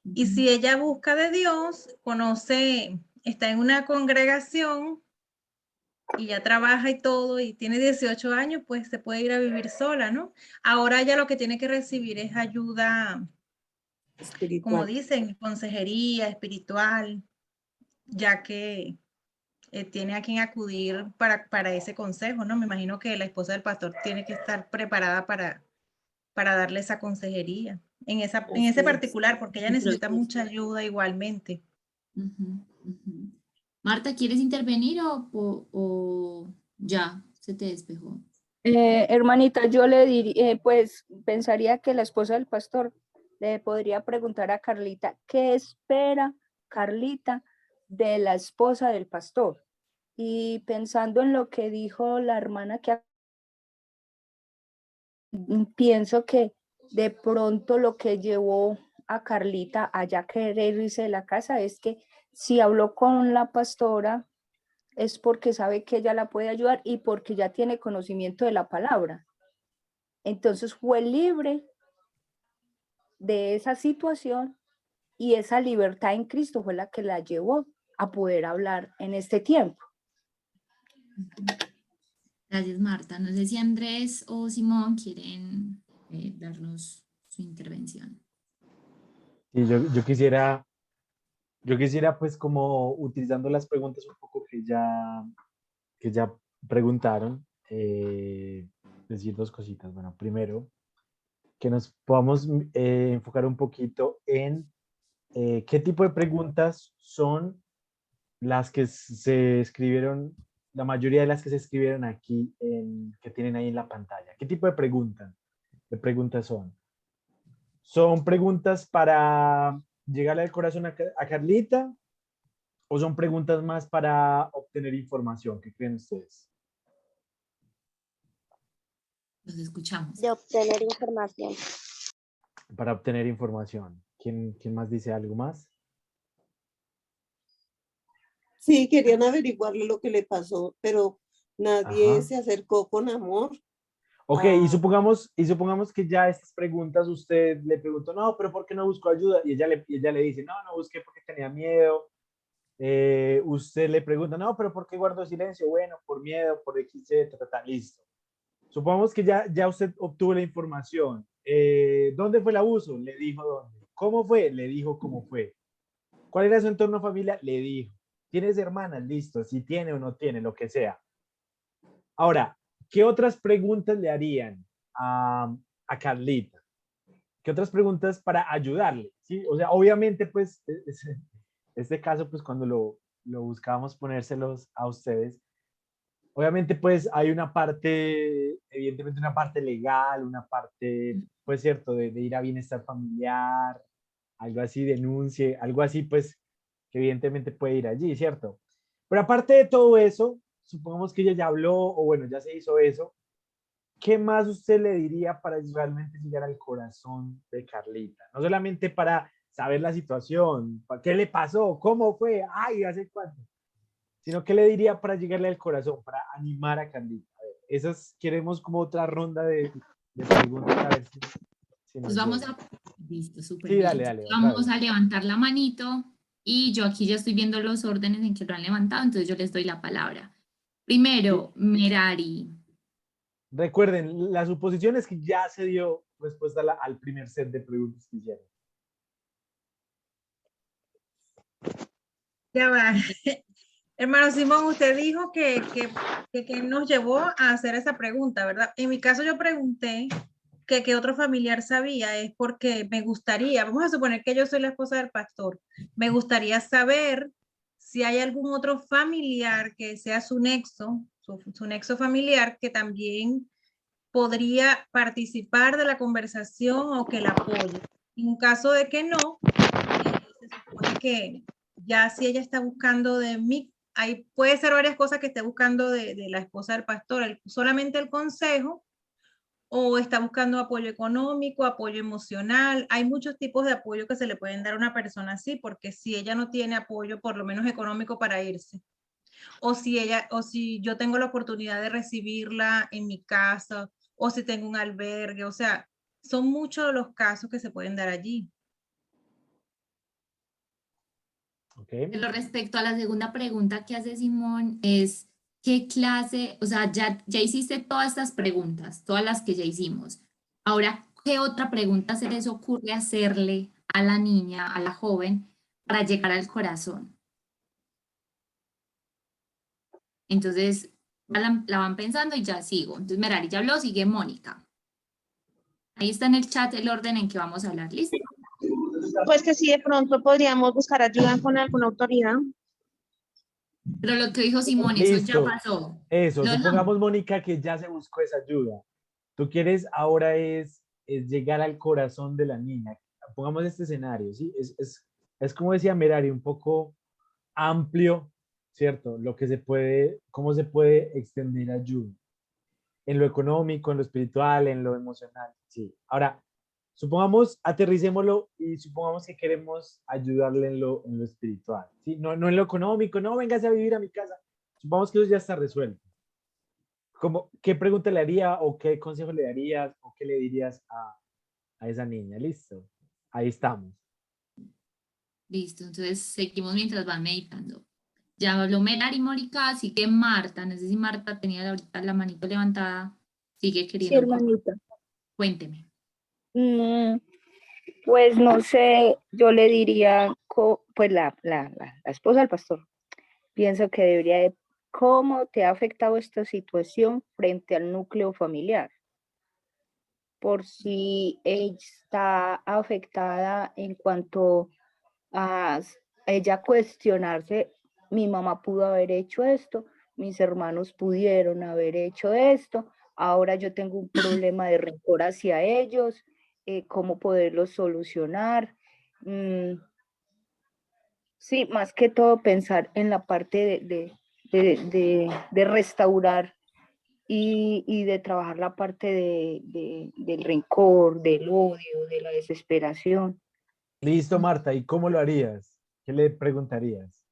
Y si ella busca de Dios, conoce, está en una congregación y ya trabaja y todo, y tiene 18 años, pues se puede ir a vivir sola, ¿no? Ahora ella lo que tiene que recibir es ayuda, espiritual, como dicen, consejería espiritual, ya que tiene a quien acudir para ese consejo, ¿no? Me imagino que la esposa del pastor tiene que estar preparada para darle esa consejería, en ese particular, porque ella necesita mucha ayuda igualmente. Marta, ¿quieres intervenir o ya se te despejó? Hermanita, yo le diría, pues pensaría que la esposa del pastor le podría preguntar a Carlita, ¿qué espera Carlita de la esposa del pastor? Y pensando en lo que dijo la hermana pienso que de pronto lo que llevó a Carlita a ya querer irse de la casa es que si habló con la pastora es porque sabe que ella la puede ayudar y porque ya tiene conocimiento de la palabra. Entonces fue libre de esa situación y esa libertad en Cristo fue la que la llevó a poder hablar en este tiempo. Gracias, Marta. No sé si Andrés o Simón quieren darnos su intervención. Y yo quisiera pues como utilizando las preguntas un poco que ya preguntaron, decir dos cositas. Bueno, primero, que nos podamos enfocar un poquito en qué tipo de preguntas son las que se escribieron, la mayoría de las que se escribieron aquí, que tienen ahí en la pantalla. ¿Qué tipo de preguntas son? ¿Son preguntas para llegarle al corazón a Carlita o son preguntas más para obtener información? ¿Qué creen ustedes? Los escuchamos. De obtener información. Para obtener información. ¿Quién más dice algo más? Sí, querían averiguarle lo que le pasó, pero nadie Ajá. se acercó con amor. Ok, y supongamos que ya estas preguntas usted le preguntó, no, pero ¿por qué no buscó ayuda? Y ella le dice, no, no busqué porque tenía miedo. Usted le pregunta, no, pero ¿por qué guardó silencio? Bueno, por miedo, por X, listo. Supongamos que ya usted obtuvo la información. ¿Dónde fue el abuso? Le dijo dónde. ¿Cómo fue? Le dijo cómo fue. ¿Cuál era su entorno familiar? Le dijo. ¿Tienes hermanas? Listo. Si tiene o no tiene, lo que sea. Ahora, ¿qué otras preguntas le harían a Carlita? ¿Qué otras preguntas para ayudarle? ¿Sí? O sea, obviamente, pues, este caso, pues, cuando lo buscábamos ponérselos a ustedes, obviamente, pues, hay una parte, evidentemente, una parte legal, una parte, pues, cierto, de ir a bienestar familiar, algo así, denuncie, algo así, pues, que evidentemente puede ir allí, ¿cierto? Pero aparte de todo eso, supongamos que ella ya habló, o bueno, ya se hizo eso, ¿qué más usted le diría para realmente llegar al corazón de Carlita? No solamente para saber la situación, qué le pasó, cómo fue, ay, hace cuánto, sino qué le diría para llegarle al corazón, para animar a Carlita. A ver, esas queremos como otra ronda de preguntas, a ver si Pues nos vamos llega. listo, súper Sí, bien. dale, otra Vamos vez. a levantar la manito y yo aquí ya estoy viendo los órdenes en que lo han levantado, entonces yo les doy la palabra. Primero, Merari. Recuerden, la suposición es que ya se dio respuesta al primer set de preguntas que hicieron. Ya va. Hermano Simón, usted dijo que nos llevó a hacer esa pregunta, ¿verdad? En mi caso yo pregunté que otro familiar sabía, es porque me gustaría, vamos a suponer que yo soy la esposa del pastor, me gustaría saber si hay algún otro familiar que sea su nexo, su nexo familiar, que también podría participar de la conversación o que la apoye. En caso de que no, se supone que ya si ella está buscando de mí, ahí puede ser varias cosas que esté buscando de la esposa del pastor, solamente el consejo, o está buscando apoyo económico, apoyo emocional. Hay muchos tipos de apoyo que se le pueden dar a una persona así, porque si ella no tiene apoyo, por lo menos económico, para irse, o si yo tengo la oportunidad de recibirla en mi casa, o si tengo un albergue, o sea, son muchos los casos que se pueden dar allí. Pero respecto a la segunda pregunta que hace Simón es, ¿qué clase? O sea, ya hiciste todas estas preguntas, todas las que ya hicimos. Ahora, ¿qué otra pregunta se les ocurre hacerle a la niña, a la joven, para llegar al corazón? Entonces, la van pensando y ya sigo. Entonces, Merari ya habló, sigue Mónica. Ahí está en el chat el orden en que vamos a hablar, ¿listo? Pues que si de pronto podríamos buscar ayuda con alguna autoridad. Pero lo que dijo Simón, eso ya Listo. pasó. Eso, Lo dejamos. supongamos, Mónica, que ya se buscó esa ayuda. Tú quieres ahora es llegar al corazón de la niña. Pongamos este escenario, ¿sí? Es como decía Merari, un poco amplio, ¿cierto? Lo que se puede, cómo se puede extender ayuda. En lo económico, en lo espiritual, en lo emocional, sí. Ahora, supongamos, aterricémoslo y supongamos que queremos ayudarle en lo espiritual, ¿sí? No en lo económico, no, véngase a vivir a mi casa. Supongamos que eso ya está resuelto. ¿Qué pregunta le haría o qué consejo le darías o qué le dirías a esa niña? Listo, ahí estamos. Listo, entonces seguimos mientras van meditando. Ya habló Melanie y Mónica, así que Marta, no sé si Marta tenía ahorita la manito levantada, sigue Sí, queriendo. hermanita. Cuénteme. Pues no sé, yo le diría, pues la esposa del pastor, pienso que debería de, ¿cómo te ha afectado esta situación frente al núcleo familiar? Por si ella está afectada en cuanto a ella cuestionarse, mi mamá pudo haber hecho esto, mis hermanos pudieron haber hecho esto, ahora yo tengo un problema de rencor hacia ellos, cómo poderlo solucionar. Sí, más que todo pensar en la parte de restaurar y de trabajar la parte del rencor, del odio, de la desesperación. Listo, Marta, ¿y cómo lo harías? ¿Qué le preguntarías?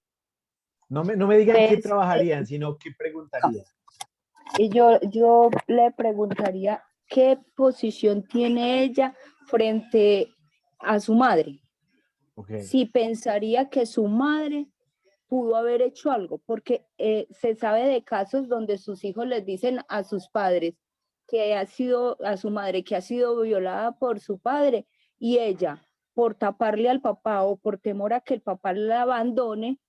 No me digan qué Pues, trabajarían, sino qué preguntarían. y yo le preguntaría qué posición tiene ella frente a su madre. Okay. Si pensaría que su madre pudo haber hecho algo, porque se sabe de casos donde sus hijos les dicen a sus padres que ha sido, a su madre, que ha sido violada por su padre, y ella, por taparle al papá o por temor a que el papá la abandone,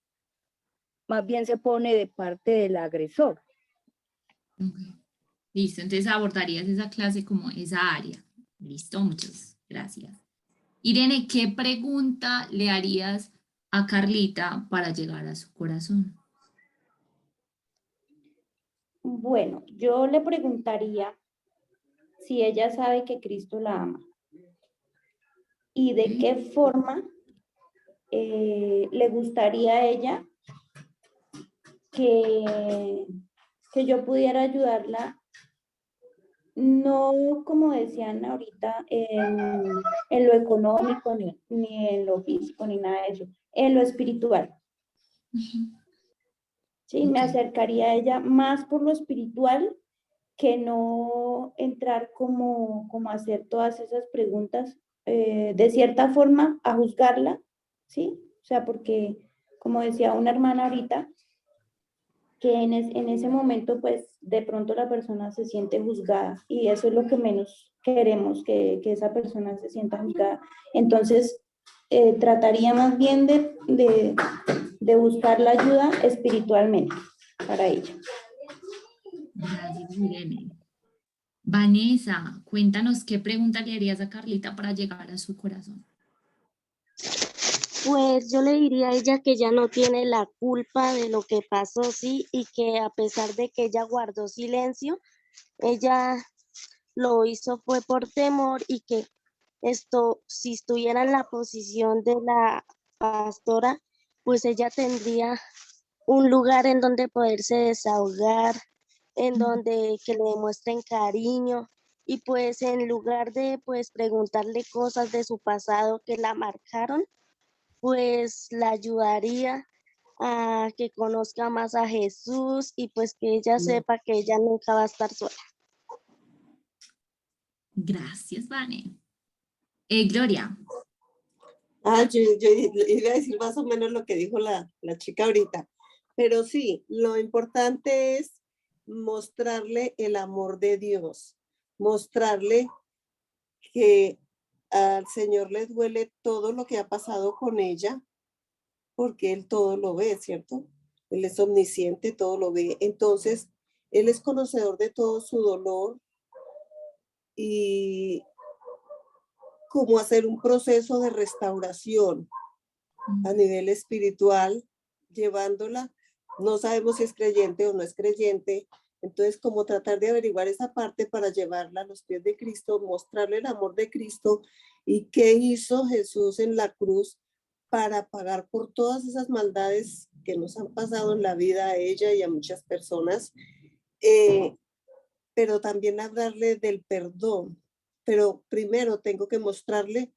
más bien se pone de parte del agresor. Okay. Listo, entonces abordarías esa clase como esa área. Listo, muchas gracias. Irene, ¿qué pregunta le harías a Carlita para llegar a su corazón? Bueno, yo le preguntaría si ella sabe que Cristo la ama y de qué forma le gustaría a ella que yo pudiera ayudarla, no como decían ahorita, en lo económico, ni en lo físico, ni nada de eso, en lo espiritual. Sí, me acercaría a ella más por lo espiritual, que no entrar como a hacer todas esas preguntas, de cierta forma a juzgarla, ¿sí? O sea, porque como decía una hermana ahorita, que en ese momento pues de pronto la persona se siente juzgada y eso es lo que menos queremos, que esa persona se sienta juzgada. Entonces, trataría más bien de buscar la ayuda espiritualmente para ella. Gracias, Irene. Vanessa, cuéntanos qué pregunta le harías a Carlita para llegar a su corazón. Pues yo le diría a ella que ella no tiene la culpa de lo que pasó, sí, y que a pesar de que ella guardó silencio, ella lo hizo fue por temor y que si estuviera en la posición de la pastora, pues ella tendría un lugar en donde poderse desahogar, en donde que le demuestren cariño y pues en lugar de pues preguntarle cosas de su pasado que la marcaron, pues la ayudaría a que conozca más a Jesús y pues que ella sepa que ella nunca va a estar sola. Gracias, Vane. Gloria. Yo iba a decir más o menos lo que dijo la chica ahorita, pero sí, lo importante es mostrarle el amor de Dios, mostrarle que al Señor le duele todo lo que ha pasado con ella, porque Él todo lo ve, ¿cierto? Él es omnisciente, todo lo ve. Entonces, Él es conocedor de todo su dolor y cómo hacer un proceso de restauración a nivel espiritual, llevándola. No sabemos si es creyente o no es creyente. Entonces, como tratar de averiguar esa parte para llevarla a los pies de Cristo, mostrarle el amor de Cristo y qué hizo Jesús en la cruz para pagar por todas esas maldades que nos han pasado en la vida a ella y a muchas personas, pero también hablarle del perdón. Pero primero tengo que mostrarle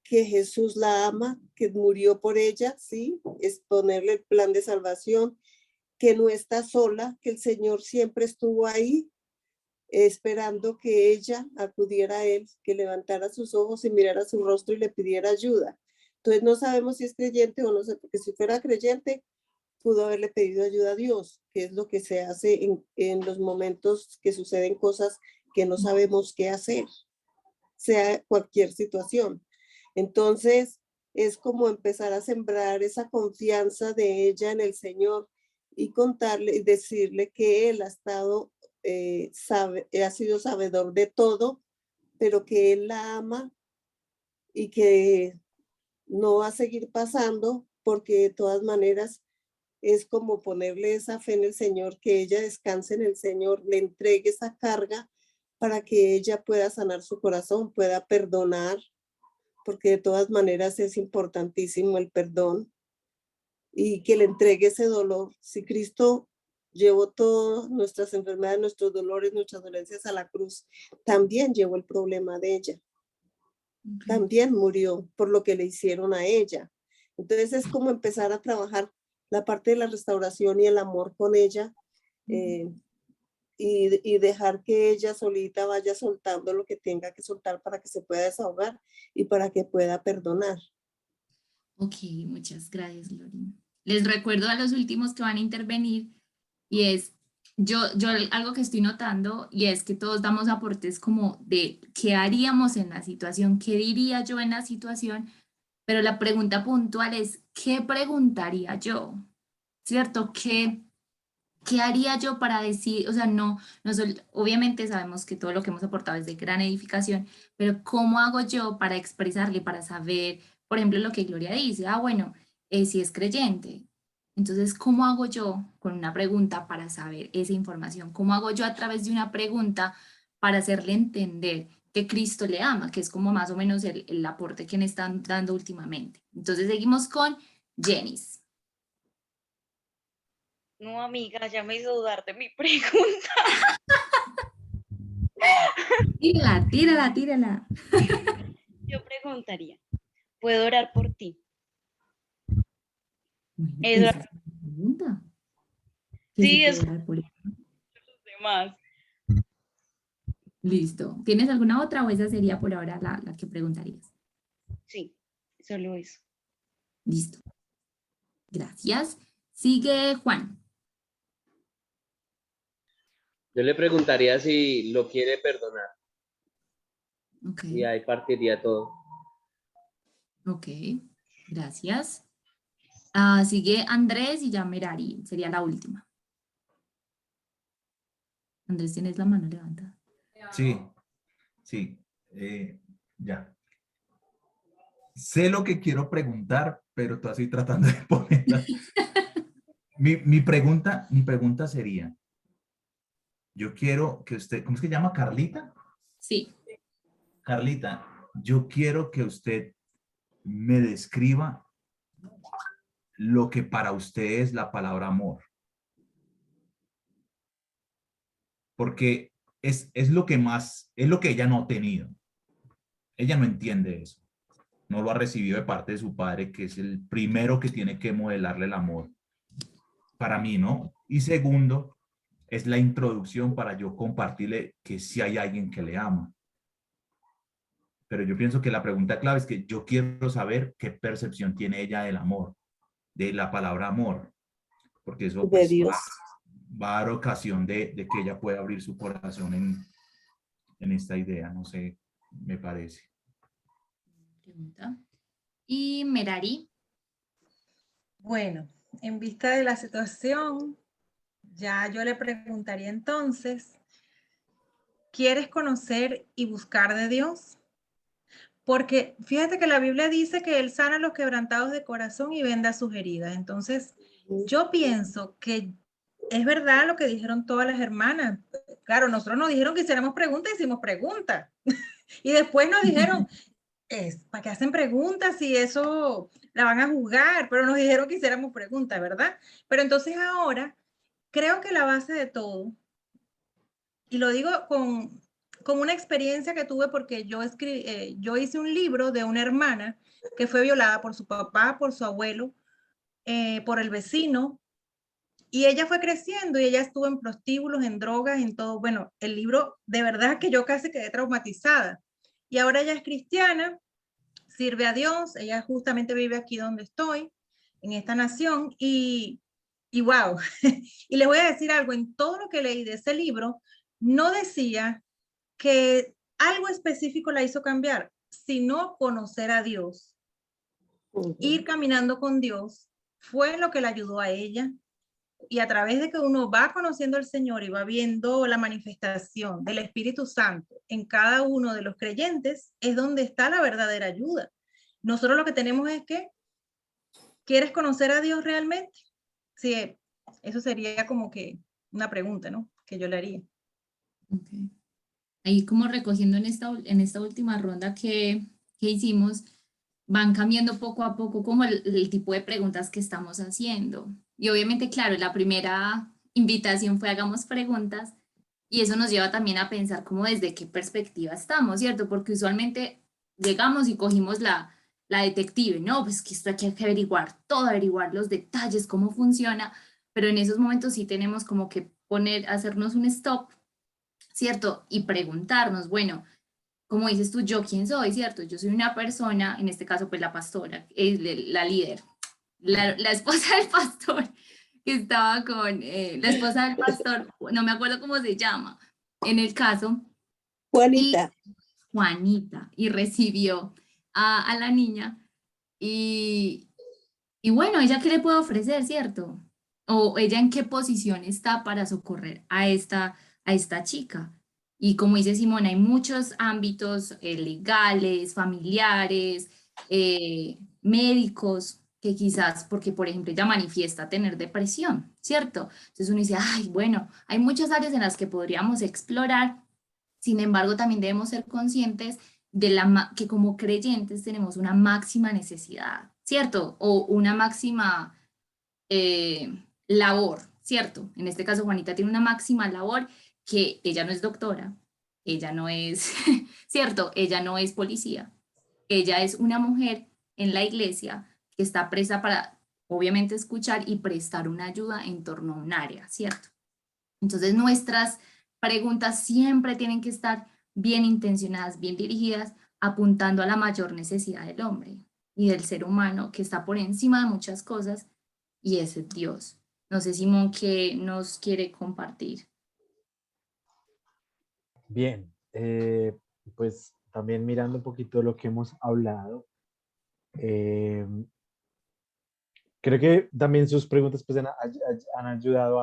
que Jesús la ama, que murió por ella, ¿sí? Es ponerle el plan de salvación, que no está sola, que el Señor siempre estuvo ahí, esperando que ella acudiera a Él, que levantara sus ojos y mirara su rostro y le pidiera ayuda. Entonces no sabemos si es creyente o no sé, porque si fuera creyente, pudo haberle pedido ayuda a Dios, que es lo que se hace en los momentos que suceden cosas que no sabemos qué hacer, sea cualquier situación. Entonces, es como empezar a sembrar esa confianza de ella en el Señor y contarle y decirle que Él ha estado, ha sido sabedor de todo, pero que Él la ama y que no va a seguir pasando, porque de todas maneras es como ponerle esa fe en el Señor, que ella descanse en el Señor, le entregue esa carga para que ella pueda sanar su corazón, pueda perdonar, porque de todas maneras es importantísimo el perdón, y que le entregue ese dolor. Si Cristo llevó todas nuestras enfermedades, nuestros dolores, nuestras dolencias a la cruz, también llevó el problema de ella. También murió por lo que le hicieron a ella. Entonces es como empezar a trabajar la parte de la restauración y el amor con ella, y dejar que ella solita vaya soltando lo que tenga que soltar para que se pueda desahogar y para que pueda perdonar. Ok, muchas gracias, Lorena. Les recuerdo a los últimos que van a intervenir, y es, yo algo que estoy notando, y es que todos damos aportes como de qué haríamos en la situación, qué diría yo en la situación, pero la pregunta puntual es, ¿qué preguntaría yo? ¿Cierto? ¿Qué haría yo para decir? O sea, obviamente sabemos que todo lo que hemos aportado es de gran edificación, pero ¿cómo hago yo para expresarle, para saber, por ejemplo, lo que Gloria dice? Bueno, si es creyente. Entonces, ¿cómo hago yo con una pregunta para saber esa información? ¿Cómo hago yo a través de una pregunta para hacerle entender que Cristo le ama? Que es como más o menos el aporte que me están dando últimamente. Entonces, seguimos con Jenis. No, amiga, ya me hizo dudar de mi pregunta. Tírala. Yo preguntaría, ¿puedo orar por ti? Esa es la pregunta. Sí, es orar por ella. los demás. Listo. ¿Tienes alguna otra o esa sería por ahora la que preguntarías? Sí, solo eso. Listo. Gracias. Sigue Juan. Yo le preguntaría si lo quiere perdonar. Ok. Y ahí partiría todo. Ok. Gracias. Sigue Andrés y ya Merari. Sería la última. Andrés, ¿tienes la mano levantada? Sí. Ya. Sé lo que quiero preguntar, pero todavía estoy tratando de ponerla. Mi pregunta sería, yo quiero que usted, ¿cómo es que se llama? ¿Carlita? Sí. Carlita, yo quiero que usted me describa lo que para usted es la palabra amor. Porque es lo que más, es lo que ella no ha tenido. Ella no entiende eso. No lo ha recibido de parte de su padre, que es el primero que tiene que modelarle el amor. Para mí, ¿no? Y segundo, es la introducción para yo compartirle que sí hay alguien que le ama. Pero yo pienso que la pregunta clave es que yo quiero saber qué percepción tiene ella del amor, de la palabra amor, porque eso pues, va a dar ocasión de que ella pueda abrir su corazón en esta idea, no sé, me parece. Pregunta. Y Merari. Bueno, en vista de la situación, ya yo le preguntaría entonces, ¿quieres conocer y buscar de Dios? Porque fíjate que la Biblia dice que Él sana a los quebrantados de corazón y venda sus heridas. Entonces, yo pienso que es verdad lo que dijeron todas las hermanas. Claro, nosotros nos dijeron que hiciéramos preguntas, hicimos preguntas. Y después nos dijeron, ¿para qué hacen preguntas si eso la van a juzgar? Pero nos dijeron que hiciéramos preguntas, ¿verdad? Pero entonces ahora, creo que la base de todo, y lo digo con una experiencia que tuve porque yo hice un libro de una hermana que fue violada por su papá, por su abuelo, por el vecino, y ella fue creciendo y ella estuvo en prostíbulos, en drogas, en todo. Bueno, el libro, de verdad que yo casi quedé traumatizada. Y ahora ella es cristiana, sirve a Dios, ella justamente vive aquí donde estoy, en esta nación, y Y wow, y les voy a decir algo, en todo lo que leí de ese libro, no decía que algo específico la hizo cambiar, sino conocer a Dios. Ir caminando con Dios fue lo que le ayudó a ella. Y a través de que uno va conociendo al Señor y va viendo la manifestación del Espíritu Santo en cada uno de los creyentes, es donde está la verdadera ayuda. Nosotros lo que tenemos es que, ¿quieres conocer a Dios realmente? Sí, eso sería como que una pregunta, ¿no? Que yo le haría. Okay. Ahí como recogiendo en esta última ronda que hicimos, van cambiando poco a poco como el tipo de preguntas que estamos haciendo. Y obviamente, claro, la primera invitación fue hagamos preguntas y eso nos lleva también a pensar como desde qué perspectiva estamos, ¿cierto? Porque usualmente llegamos y cogimos la detective, ¿no? Pues que esto hay que averiguar todo, averiguar los detalles, cómo funciona, pero en esos momentos sí tenemos como que hacernos un stop, ¿cierto? Y preguntarnos, bueno, como dices tú, ¿yo quién soy, cierto? Yo soy una persona, en este caso, pues la pastora, la líder, la esposa del pastor, que estaba con, la esposa del pastor, no me acuerdo cómo se llama, en el caso. Juanita. Juanita, y recibió a la niña, y bueno, ¿ella qué le puede ofrecer, cierto? O ella en qué posición está para socorrer a esta chica. Y como dice Simona, hay muchos ámbitos legales, familiares, médicos, que quizás, porque por ejemplo ella manifiesta tener depresión, ¿cierto? Entonces uno dice, ay, bueno, hay muchas áreas en las que podríamos explorar, sin embargo también debemos ser conscientes de que como creyentes tenemos una máxima necesidad, ¿cierto? O una máxima labor, ¿cierto? En este caso, Juanita tiene una máxima labor que ella no es doctora, ella no es, ¿cierto? Ella no es policía, ella es una mujer en la iglesia que está presta para, obviamente, escuchar y prestar una ayuda en torno a un área, ¿cierto? Entonces, nuestras preguntas siempre tienen que estar bien intencionadas, bien dirigidas, apuntando a la mayor necesidad del hombre y del ser humano que está por encima de muchas cosas, y ese es Dios. No sé, Simón, ¿qué nos quiere compartir? Bien, pues también mirando un poquito lo que hemos hablado, creo que también sus preguntas pues, han ayudado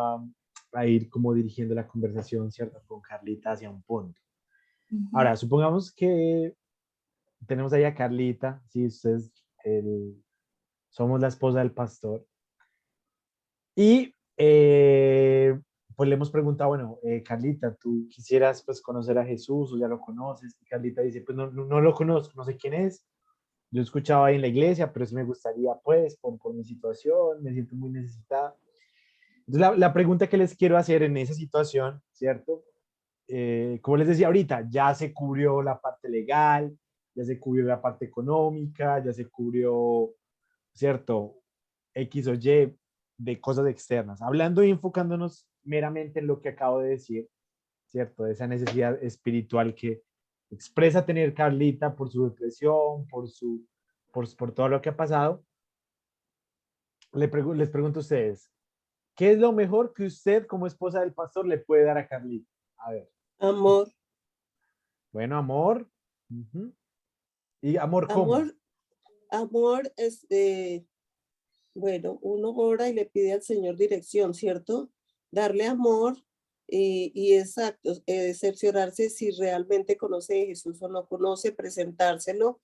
a ir como dirigiendo la conversación, ¿cierto? Con Carlita hacia un punto. Ahora, supongamos que tenemos ahí a Carlita, sí, ustedes somos la esposa del pastor. Y pues le hemos preguntado, bueno, Carlita, ¿tú quisieras pues conocer a Jesús o ya lo conoces? Y Carlita dice, pues no lo conozco, no sé quién es. Yo escuchaba ahí en la iglesia, pero sí me gustaría pues por mi situación, me siento muy necesitada. Entonces la pregunta que les quiero hacer en esa situación, ¿cierto? Como les decía ahorita, ya se cubrió la parte legal, ya se cubrió la parte económica, ya se cubrió, ¿cierto? X o Y de cosas externas. Hablando y enfocándonos meramente en lo que acabo de decir, ¿cierto? De esa necesidad espiritual que expresa tener Carlita por su depresión, por todo lo que ha pasado. Les pregunto a ustedes, ¿qué es lo mejor que usted como esposa del pastor le puede dar a Carlita? A ver. Amor. Bueno, amor. ¿Y amor cómo? Amor es, bueno, uno ora y le pide al Señor dirección, ¿cierto? Darle amor y exacto, cerciorarse si realmente conoce a Jesús o no conoce, presentárselo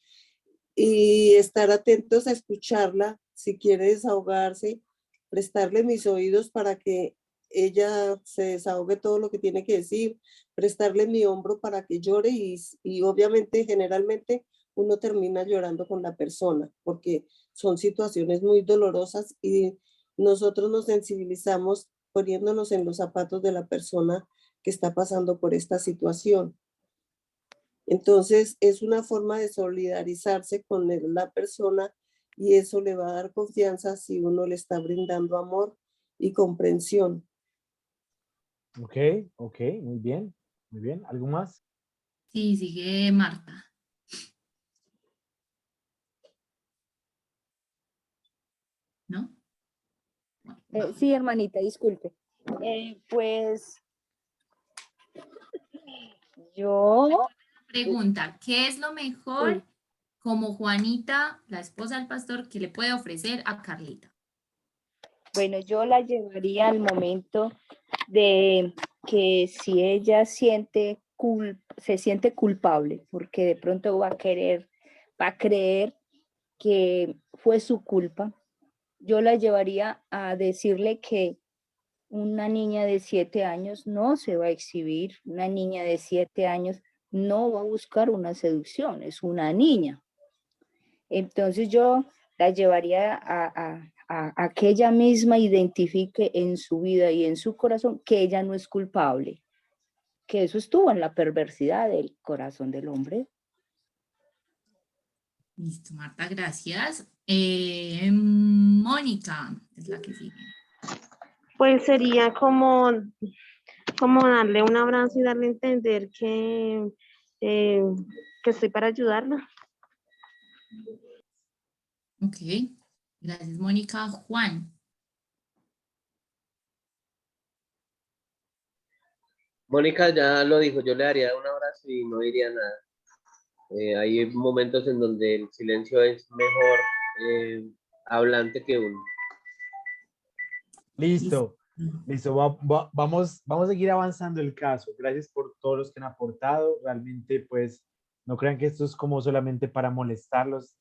y estar atentos a escucharla, si quiere desahogarse, prestarle mis oídos para que ella se desahogue todo lo que tiene que decir, prestarle mi hombro para que llore y obviamente generalmente uno termina llorando con la persona porque son situaciones muy dolorosas y nosotros nos sensibilizamos poniéndonos en los zapatos de la persona que está pasando por esta situación. Entonces es una forma de solidarizarse con la persona y eso le va a dar confianza si uno le está brindando amor y comprensión. Ok, muy bien, muy bien. ¿Algo más? Sí, sigue Marta. ¿No? Sí, hermanita, disculpe. Pues yo... Pregunta, ¿qué es lo mejor como Juanita, la esposa del pastor, que le puede ofrecer a Carlita? Bueno, yo la llevaría al momento de que si ella se siente culpable, porque de pronto va a creer que fue su culpa, yo la llevaría a decirle que una niña de 7 años no se va a exhibir, una niña de 7 años no va a buscar una seducción, es una niña. Entonces yo la llevaría a que ella misma identifique en su vida y en su corazón que ella no es culpable, que eso estuvo en la perversidad del corazón del hombre. Listo, Marta, gracias. Mónica es la que sigue. Pues sería como darle un abrazo y darle a entender que estoy para ayudarla. Ok, gracias, Mónica. Juan. Mónica ya lo dijo, yo le daría un abrazo y no diría nada. Hay momentos en donde el silencio es mejor hablante que uno. Listo, listo. Vamos a seguir avanzando el caso. Gracias por todos los que han aportado. Realmente, pues, no crean que esto es como solamente para molestarlos.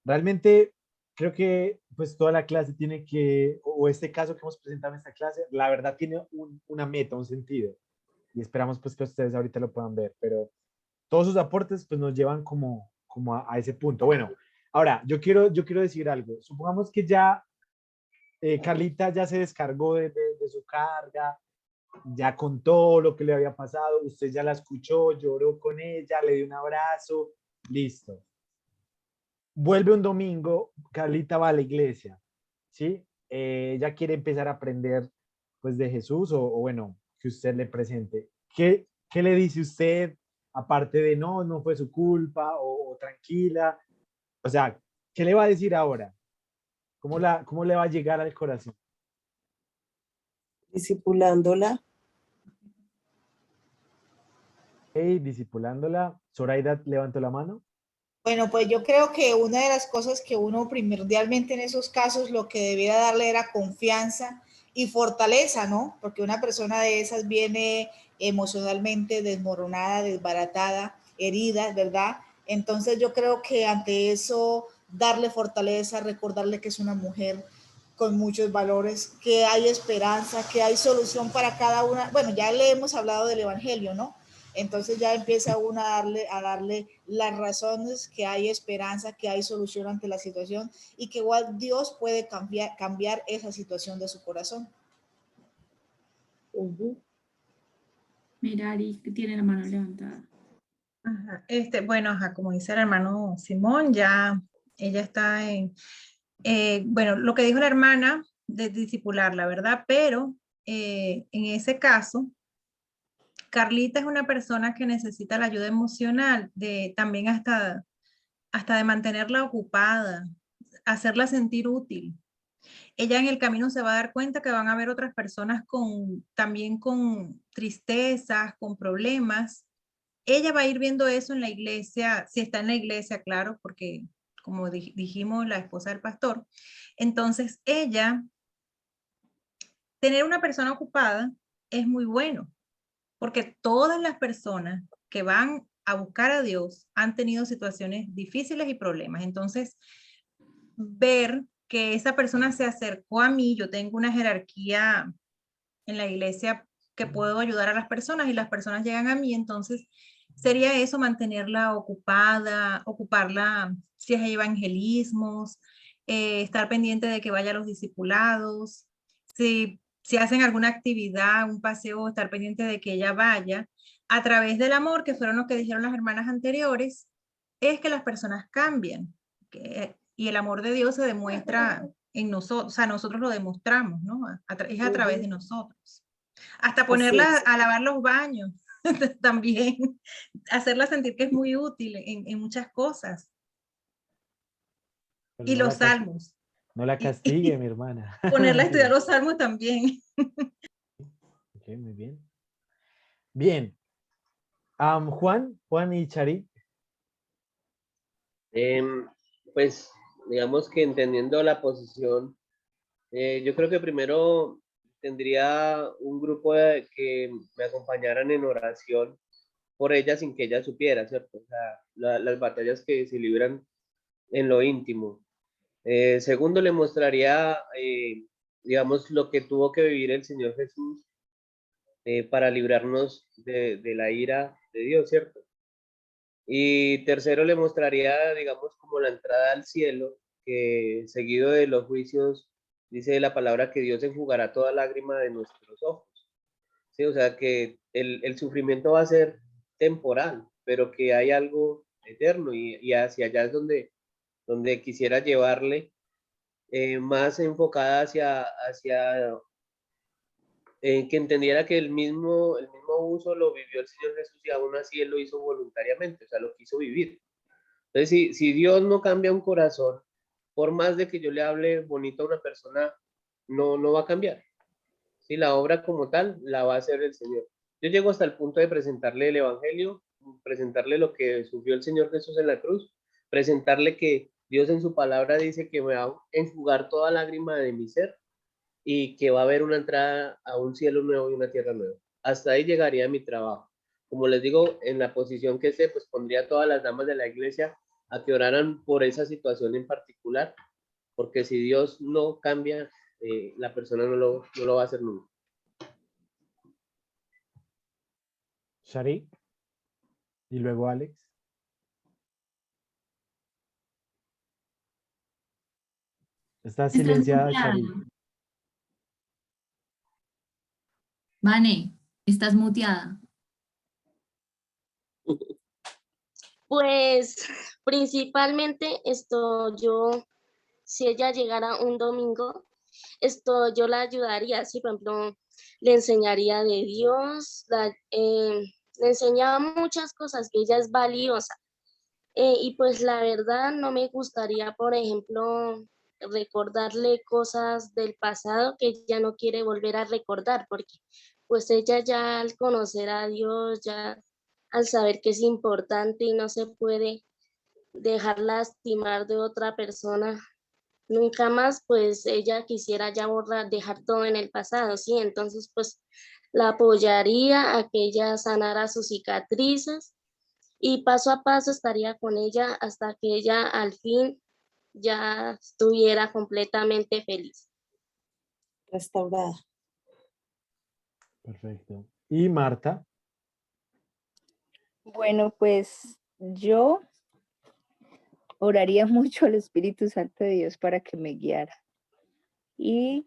Realmente creo que pues toda la clase tiene que, o este caso que hemos presentado en esta clase, la verdad tiene una meta, un sentido. Y esperamos pues que ustedes ahorita lo puedan ver, pero todos sus aportes pues nos llevan como a ese punto. Bueno, ahora yo quiero decir algo. Supongamos que ya Carlita ya se descargó de su carga, ya contó lo que le había pasado, usted ya la escuchó, lloró con ella, le dio un abrazo, listo. Vuelve un domingo, Carlita va a la iglesia, ¿sí? Ella quiere empezar a aprender pues de Jesús o bueno, que usted le presente. ¿Qué le dice usted aparte de no fue su culpa o tranquila? O sea, ¿qué le va a decir ahora? ¿Cómo le va a llegar al corazón? Discipulándola. Discipulándola. Zoraida levantó la mano. Bueno, pues yo creo que una de las cosas que uno primordialmente en esos casos lo que debiera darle era confianza y fortaleza, ¿no? Porque una persona de esas viene emocionalmente desmoronada, desbaratada, herida, ¿verdad? Entonces yo creo que ante eso darle fortaleza, recordarle que es una mujer con muchos valores, que hay esperanza, que hay solución para cada una. Bueno, ya le hemos hablado del evangelio, ¿no? Entonces ya empieza uno a darle las razones, que hay esperanza, que hay solución ante la situación y que igual Dios puede cambiar esa situación de su corazón. Mirari, que tiene la mano levantada. Ajá. Bueno, como dice el hermano Simón, ya ella está en, bueno, lo que dijo la hermana de discipularla, ¿verdad? Pero en ese caso, Carlita es una persona que necesita la ayuda emocional, también hasta de mantenerla ocupada, hacerla sentir útil. Ella en el camino se va a dar cuenta que van a haber otras personas también con tristezas, con problemas. Ella va a ir viendo eso en la iglesia, si está en la iglesia, claro, porque como dijimos, la esposa del pastor. Entonces tener una persona ocupada es muy bueno, porque todas las personas que van a buscar a Dios han tenido situaciones difíciles y problemas. Entonces, ver que esa persona se acercó a mí, yo tengo una jerarquía en la iglesia que puedo ayudar a las personas y las personas llegan a mí, entonces sería eso, mantenerla ocupada, ocuparla si hay evangelismos, estar pendiente de que vaya a los discipulados, si hacen alguna actividad, un paseo, estar pendiente de que ella vaya, a través del amor, que fueron lo que dijeron las hermanas anteriores, es que las personas cambian, y el amor de Dios se demuestra en nosotros, o sea, nosotros lo demostramos, ¿no? Es a través de nosotros. Hasta ponerla a lavar los baños, también, hacerla sentir que es muy útil en muchas cosas. Y los salmos. No la castigue, mi hermana. Ponerla a estudiar los salmos también. Ok, muy bien. Bien. Juan y Charit. Pues digamos que entendiendo la posición, yo creo que primero tendría un grupo que me acompañaran en oración por ella sin que ella supiera, ¿cierto? O sea, las batallas que se libran en lo íntimo. Segundo, le mostraría, digamos, lo que tuvo que vivir el Señor Jesús para librarnos de la ira de Dios, ¿cierto? Y tercero, le mostraría, digamos, como la entrada al cielo, que seguido de los juicios, dice la palabra que Dios enjugará toda lágrima de nuestros ojos. ¿Sí? O sea, que el sufrimiento va a ser temporal, pero que hay algo eterno y hacia allá es donde quisiera llevarle, más enfocada hacia que entendiera que el mismo uso lo vivió el Señor Jesús y aún así Él lo hizo voluntariamente, o sea, lo quiso vivir. Entonces, si Dios no cambia un corazón, por más de que yo le hable bonito a una persona, no va a cambiar. ¿Sí? La obra como tal la va a hacer el Señor. Yo llego hasta el punto de presentarle el Evangelio, presentarle lo que sufrió el Señor Jesús en la cruz, presentarle que Dios en su palabra dice que me va a enjugar toda lágrima de mi ser y que va a haber una entrada a un cielo nuevo y una tierra nueva. Hasta ahí llegaría mi trabajo. Como les digo, en la posición que esté, pues pondría a todas las damas de la iglesia a que oraran por esa situación en particular, porque si Dios no cambia, la persona no lo va a hacer nunca. Shari. Y luego Alex. Está silenciada, Shari. Vane, estás muteada. Pues principalmente si ella llegara un domingo, yo la ayudaría, sí, por ejemplo, le enseñaría de Dios, le enseñaba muchas cosas, que ella es valiosa. Y pues la verdad no me gustaría, por ejemplo, recordarle cosas del pasado que ella no quiere volver a recordar, porque pues ella ya al conocer a Dios, ya al saber que es importante y no se puede dejar lastimar de otra persona, nunca más, pues ella quisiera ya dejar todo en el pasado, ¿sí? Entonces, pues la apoyaría a que ella sanara sus cicatrices y paso a paso estaría con ella hasta que ella al fin ya estuviera completamente feliz. Restaurada. Perfecto. ¿Y Marta? Bueno, pues yo oraría mucho al Espíritu Santo de Dios para que me guiara y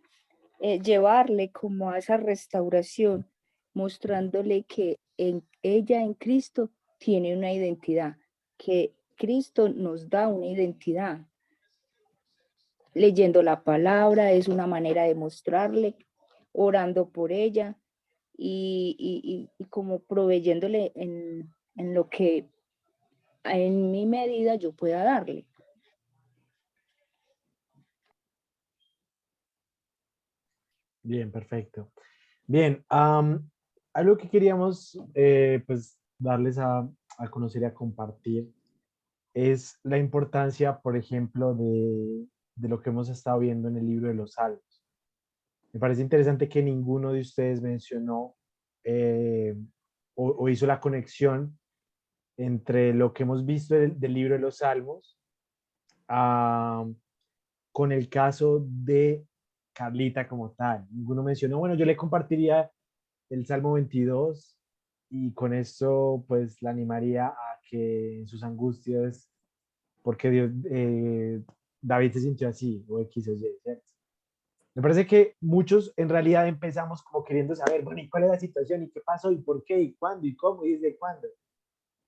llevarle como a esa restauración, mostrándole que ella en Cristo tiene una identidad, que Cristo nos da una identidad. Leyendo la palabra es una manera de mostrarle, orando por ella y como proveyéndole en lo que en mi medida yo pueda darle. Bien, perfecto. Bien, algo que queríamos pues darles a conocer y a compartir es la importancia, por ejemplo, de lo que hemos estado viendo en el libro de los Salmos. Me parece interesante que ninguno de ustedes mencionó o hizo la conexión entre lo que hemos visto del libro de los Salmos con el caso de Carlita como tal. Ninguno mencionó, bueno, yo le compartiría el Salmo 22 y con esto pues la animaría a que en sus angustias, porque David se sintió así, o X o Y, ¿cierto? Me parece que muchos en realidad empezamos como queriendo saber, bueno, ¿y cuál es la situación? ¿Y qué pasó? ¿Y por qué? ¿Y cuándo? ¿Y cómo? ¿Y desde cuándo?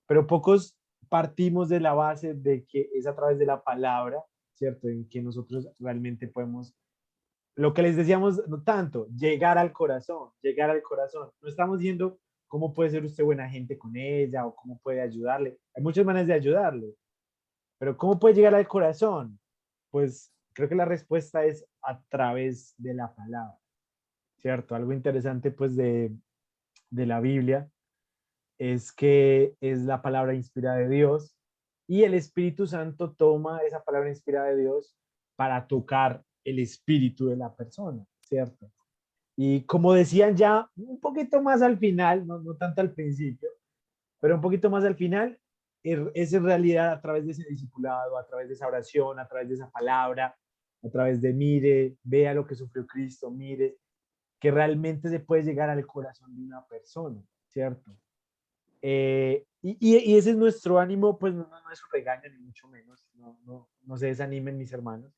Pero pocos partimos de la base de que es a través de la palabra, ¿cierto? En que nosotros realmente podemos, lo que les decíamos, no tanto, llegar al corazón, llegar al corazón. No estamos diciendo cómo puede ser usted buena gente con ella o cómo puede ayudarle. Hay muchas maneras de ayudarle, pero ¿cómo puede llegar al corazón? Pues creo que la respuesta es a través de la palabra, ¿cierto? Algo interesante pues de la Biblia es que es la palabra inspirada de Dios y el Espíritu Santo toma esa palabra inspirada de Dios para tocar el espíritu de la persona, ¿cierto? Y como decían ya un poquito más al final, no tanto al principio, pero un poquito más al final, es en realidad a través de ese discipulado, a través de esa oración, a través de esa palabra, a través de mire, vea lo que sufrió Cristo, mire, que realmente se puede llegar al corazón de una persona, ¿cierto? Y ese es nuestro ánimo, pues no es un regaño ni mucho menos, no se desanimen mis hermanos,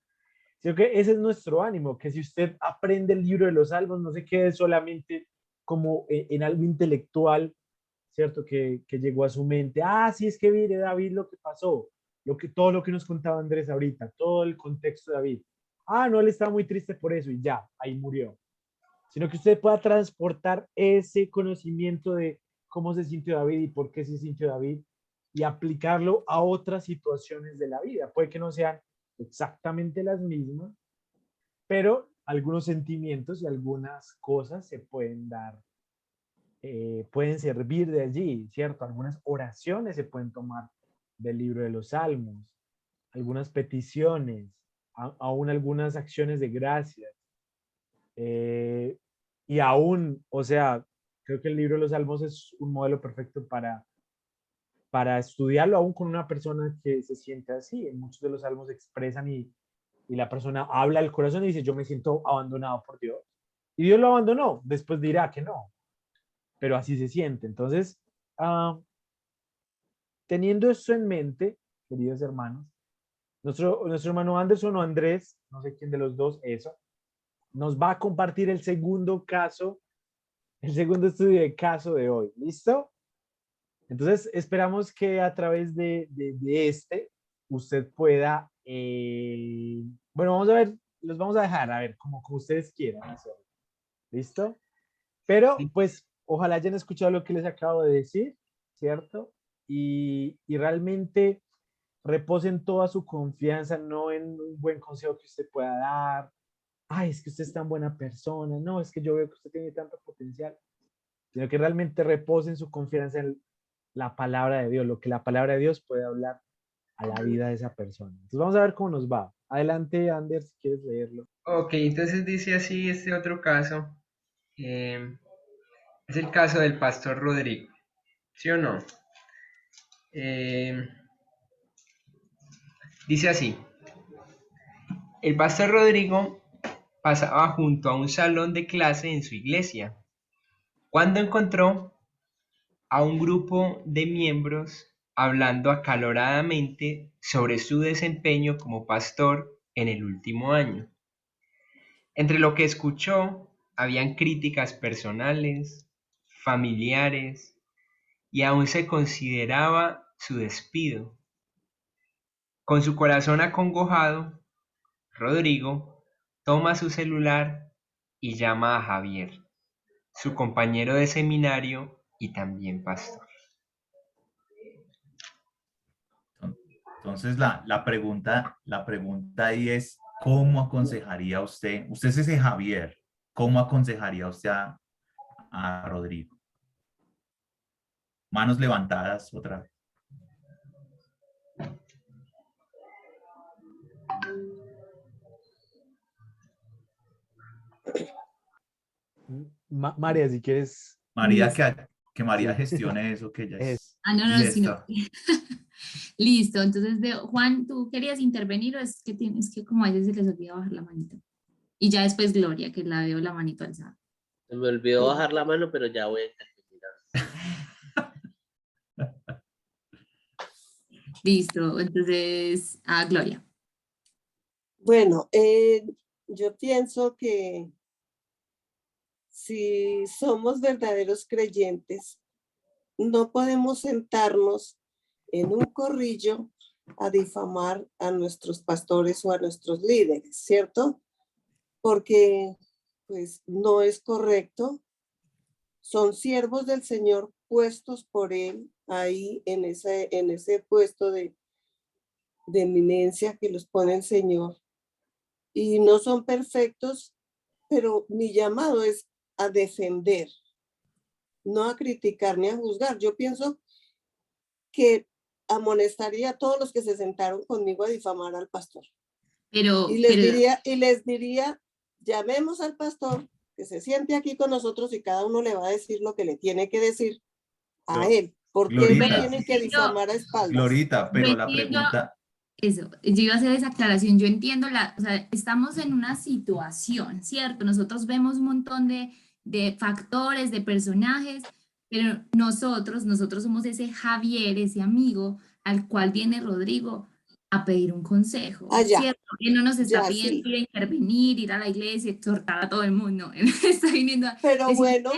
sino que ese es nuestro ánimo, que si usted aprende el libro de los Salmos, no se quede solamente como en algo intelectual, ¿cierto? Que llegó a su mente, sí, es que mire David lo que pasó, todo lo que nos contaba Andrés ahorita, todo el contexto de David. No, él estaba muy triste por eso y ya, ahí murió. Sino que usted pueda transportar ese conocimiento de cómo se sintió David y por qué se sintió David y aplicarlo a otras situaciones de la vida. Puede que no sean exactamente las mismas, pero algunos sentimientos y algunas cosas se pueden dar, pueden servir de allí, ¿cierto? Algunas oraciones se pueden tomar del libro de los Salmos, algunas peticiones, aún algunas acciones de gracias. Y aún, o sea, creo que el libro de los Salmos es un modelo perfecto para estudiarlo aún con una persona que se siente así. En muchos de los Salmos expresan y la persona habla al corazón y dice, yo me siento abandonado por Dios. Y Dios lo abandonó, después dirá que no, pero así se siente. Entonces, teniendo eso en mente, queridos hermanos, nuestro hermano Anderson o Andrés, no sé quién de los dos, nos va a compartir el segundo caso, el segundo estudio de caso de hoy. ¿Listo? Entonces, esperamos que a través de usted pueda, bueno, vamos a ver, los vamos a dejar, a ver, como ustedes quieran hacerlo. ¿Listo? Pero, pues, ojalá hayan escuchado lo que les acabo de decir, ¿cierto? Y realmente reposen toda su confianza, no en un buen consejo que usted pueda dar. Es que usted es tan buena persona. No, es que yo veo que usted tiene tanto potencial. Sino que realmente reposen su confianza en la palabra de Dios, lo que la palabra de Dios puede hablar a la vida de esa persona. Entonces vamos a ver cómo nos va. Adelante, Anders, si quieres leerlo. Ok, entonces dice así este otro caso. Es el caso del pastor Rodrigo. ¿Sí o no? Dice así. El pastor Rodrigo pasaba junto a un salón de clase en su iglesia, cuando encontró a un grupo de miembros hablando acaloradamente sobre su desempeño como pastor en el último año. Entre lo que escuchó, habían críticas personales, familiares, y aún se consideraba su despido. Con su corazón acongojado, Rodrigo toma su celular y llama a Javier, su compañero de seminario y también pastor. Entonces la pregunta ahí es, ¿cómo aconsejaría usted? Usted es ese Javier, ¿cómo aconsejaría usted a Rodrigo? Manos levantadas otra vez. María, si quieres. María, que María gestione eso, que ella es. No, sino. Listo, entonces Juan, ¿tú querías intervenir o es que tienes que como a veces se les olvida bajar la manito? Y ya después Gloria, que la veo la manito alzada. Se me olvidó bajar la mano, pero ya voy a intervenir. Listo, entonces, Gloria. Bueno, yo pienso que si somos verdaderos creyentes, no podemos sentarnos en un corrillo a difamar a nuestros pastores o a nuestros líderes, ¿cierto? Porque pues no es correcto. Son siervos del Señor puestos por Él ahí en ese puesto de eminencia que los pone el Señor. y no son perfectos, pero mi llamado es a defender, no a criticar ni a juzgar. Yo pienso que amonestaría a todos los que se sentaron conmigo a difamar al pastor. Y les diría, llamemos al pastor, que se siente aquí con nosotros y cada uno le va a decir lo que le tiene que decir a él. Porque no tienen que difamar a espaldas. Glorita, pero la pregunta... Eso, yo iba a hacer esa aclaración, yo entiendo o sea, estamos en una situación, ¿cierto? Nosotros vemos un montón de factores, de personajes, pero nosotros somos ese Javier, ese amigo al cual viene Rodrigo a pedir un consejo, ¿cierto? Él no nos está pidiendo ir a intervenir, ir a la iglesia, exhortar a todo el mundo, él está viniendo a decir, bueno,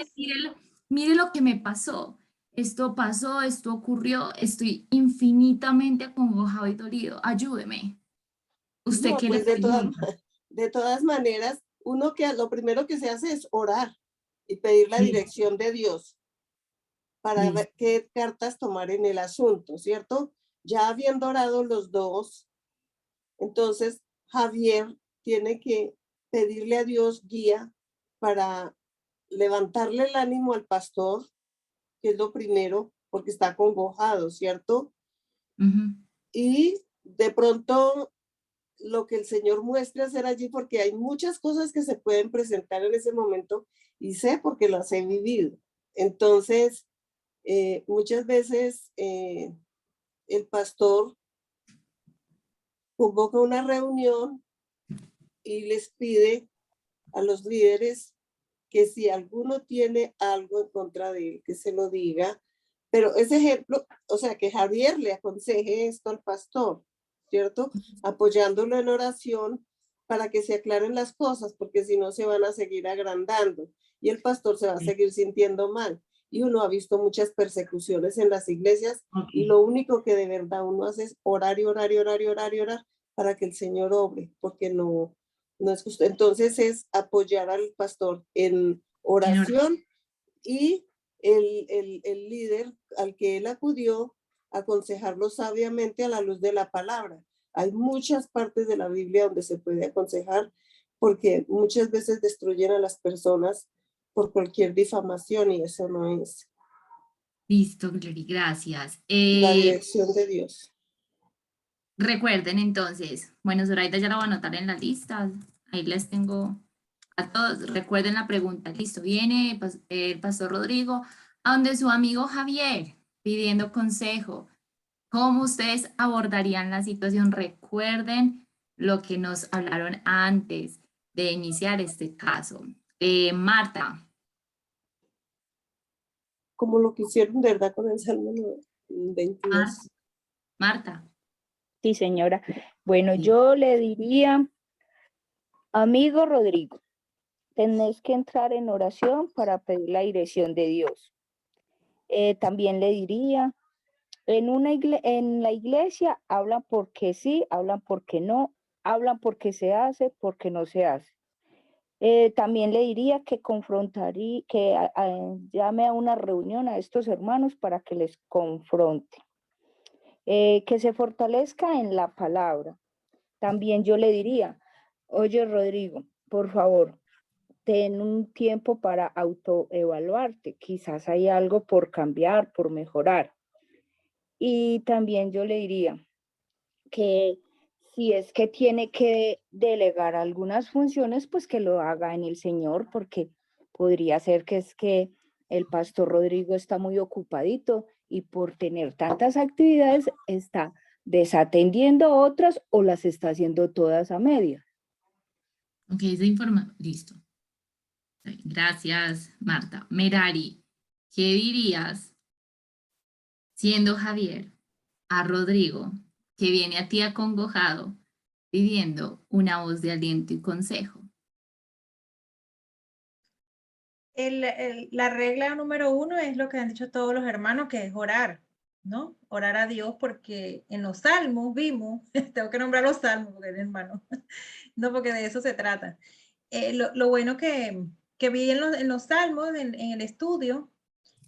mire lo que me pasó. Esto pasó, esto ocurrió, estoy infinitamente acongojado y dolido. Ayúdeme. ¿Usted qué pues le de todas maneras, lo primero que se hace es orar y pedir la dirección de Dios para ver qué cartas tomar en el asunto, ¿cierto? Ya habiendo orado los dos, entonces Javier tiene que pedirle a Dios guía para levantarle el ánimo al pastor, que es lo primero, porque está acongojado, ¿cierto? Y de pronto lo que el Señor muestre hacer allí, porque hay muchas cosas que se pueden presentar en ese momento y sé porque las he vivido. Entonces, muchas veces el pastor convoca una reunión y les pide a los líderes que si alguno tiene algo en contra de él, que se lo diga. Pero ese ejemplo, o sea, que Javier le aconseje esto al pastor, ¿cierto? Apoyándolo en oración para que se aclaren las cosas, porque si no se van a seguir agrandando y el pastor se va a seguir sintiendo mal. Y uno ha visto muchas persecuciones en las iglesias y lo único que de verdad uno hace es orar y orar y orar y orar y orar para que el Señor obre, porque no es justo. Entonces es apoyar al pastor en oración y el líder al que él acudió, aconsejarlo sabiamente a la luz de la palabra. Hay muchas partes de la Biblia donde se puede aconsejar, porque muchas veces destruyen a las personas por cualquier difamación y eso no es. Listo, Glory, gracias. La dirección de Dios. Recuerden entonces, bueno, Zoraida ya la voy a anotar en la lista, ahí les tengo a todos. Recuerden la pregunta, listo, viene el pastor Rodrigo a donde su amigo Javier pidiendo consejo. ¿Cómo ustedes abordarían la situación? Recuerden lo que nos hablaron antes de iniciar este caso. Marta. Como lo que hicieron, de verdad, con el Salmo 22. Marta. Sí, señora. Bueno, yo le diría, amigo Rodrigo, tenés que entrar en oración para pedir la dirección de Dios. También le diría, en la iglesia hablan porque sí, hablan porque no, hablan porque se hace, porque no se hace. También le diría que llame a una reunión a estos hermanos para que les confronte. Que se fortalezca en la palabra. También yo le diría, oye Rodrigo, por favor, ten un tiempo para autoevaluarte. Quizás hay algo por cambiar, por mejorar. Y también yo le diría que si es que tiene que delegar algunas funciones, pues que lo haga en el Señor, porque podría ser que es que el pastor Rodrigo está muy ocupadito y por tener tantas actividades está desatendiendo otras o las está haciendo todas a medias. Ok, esa información, listo. Gracias, Marta. Merari, ¿qué dirías siendo Javier a Rodrigo, que viene a ti acongojado, pidiendo una voz de aliento y consejo? La regla número 1 es lo que han dicho todos los hermanos, que es orar, ¿no? Orar a Dios, porque en los salmos vimos, tengo que nombrar los salmos porque es hermano, no, porque de eso se trata. Lo bueno que vi en los salmos, en el estudio,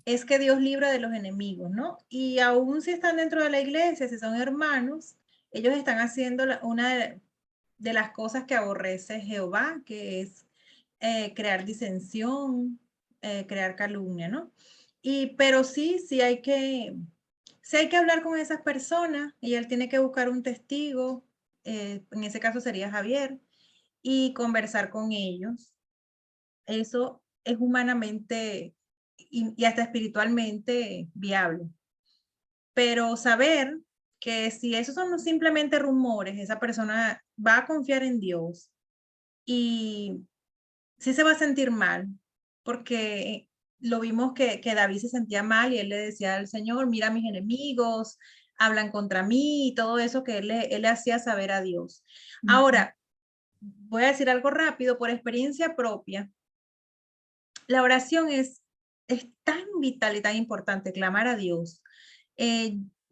es que Dios libra de los enemigos, ¿no? Y aún si están dentro de la iglesia, si son hermanos, ellos están haciendo una de las cosas que aborrece Jehová, que es crear disensión, crear calumnia, ¿no? Pero sí hay que hablar con esas personas y él tiene que buscar un testigo, en ese caso sería Javier, y conversar con ellos. Eso es humanamente y hasta espiritualmente viable. Pero saber que si esos son simplemente rumores, esa persona va a confiar en Dios y sí se va a sentir mal, porque lo vimos que David se sentía mal y él le decía al Señor, mira a mis enemigos, hablan contra mí y todo eso que él le hacía saber a Dios. Ahora, voy a decir algo rápido, por experiencia propia, la oración es tan vital y tan importante, clamar a Dios.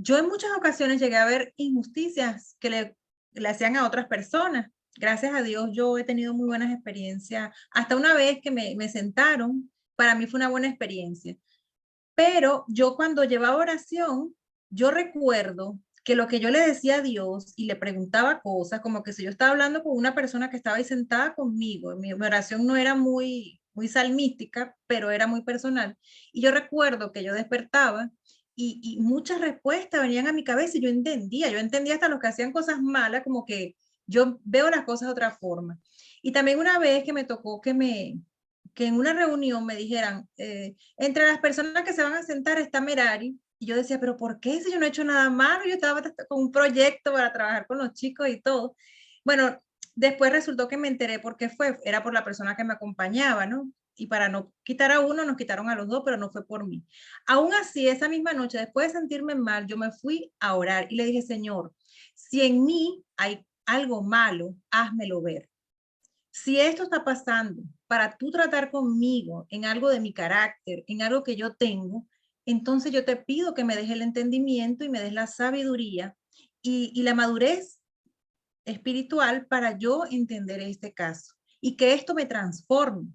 Yo en muchas ocasiones llegué a ver injusticias que le hacían a otras personas. Gracias a Dios yo he tenido muy buenas experiencias. Hasta una vez que me sentaron, para mí fue una buena experiencia. Pero yo cuando llevaba oración, yo recuerdo que lo que yo le decía a Dios y le preguntaba cosas, como que si yo estaba hablando con una persona que estaba ahí sentada conmigo, mi oración no era muy salmística, pero era muy personal. Y yo recuerdo que yo despertaba y muchas respuestas venían a mi cabeza y yo entendía hasta los que hacían cosas malas, como que yo veo las cosas de otra forma. Y también una vez que me tocó que en una reunión me dijeran, entre las personas que se van a sentar está Merari, y yo decía, pero ¿por qué si yo no he hecho nada malo? Yo estaba con un proyecto para trabajar con los chicos y todo. Bueno, después resultó que me enteré por qué era por la persona que me acompañaba, ¿no? Y para no quitar a uno, nos quitaron a los dos, pero no fue por mí. Aún así, esa misma noche, después de sentirme mal, yo me fui a orar y le dije, Señor, si en mí hay algo malo, házmelo ver. Si esto está pasando para tú tratar conmigo en algo de mi carácter, en algo que yo tengo, entonces yo te pido que me des el entendimiento y me des la sabiduría y la madurez espiritual para yo entender este caso y que esto me transforme.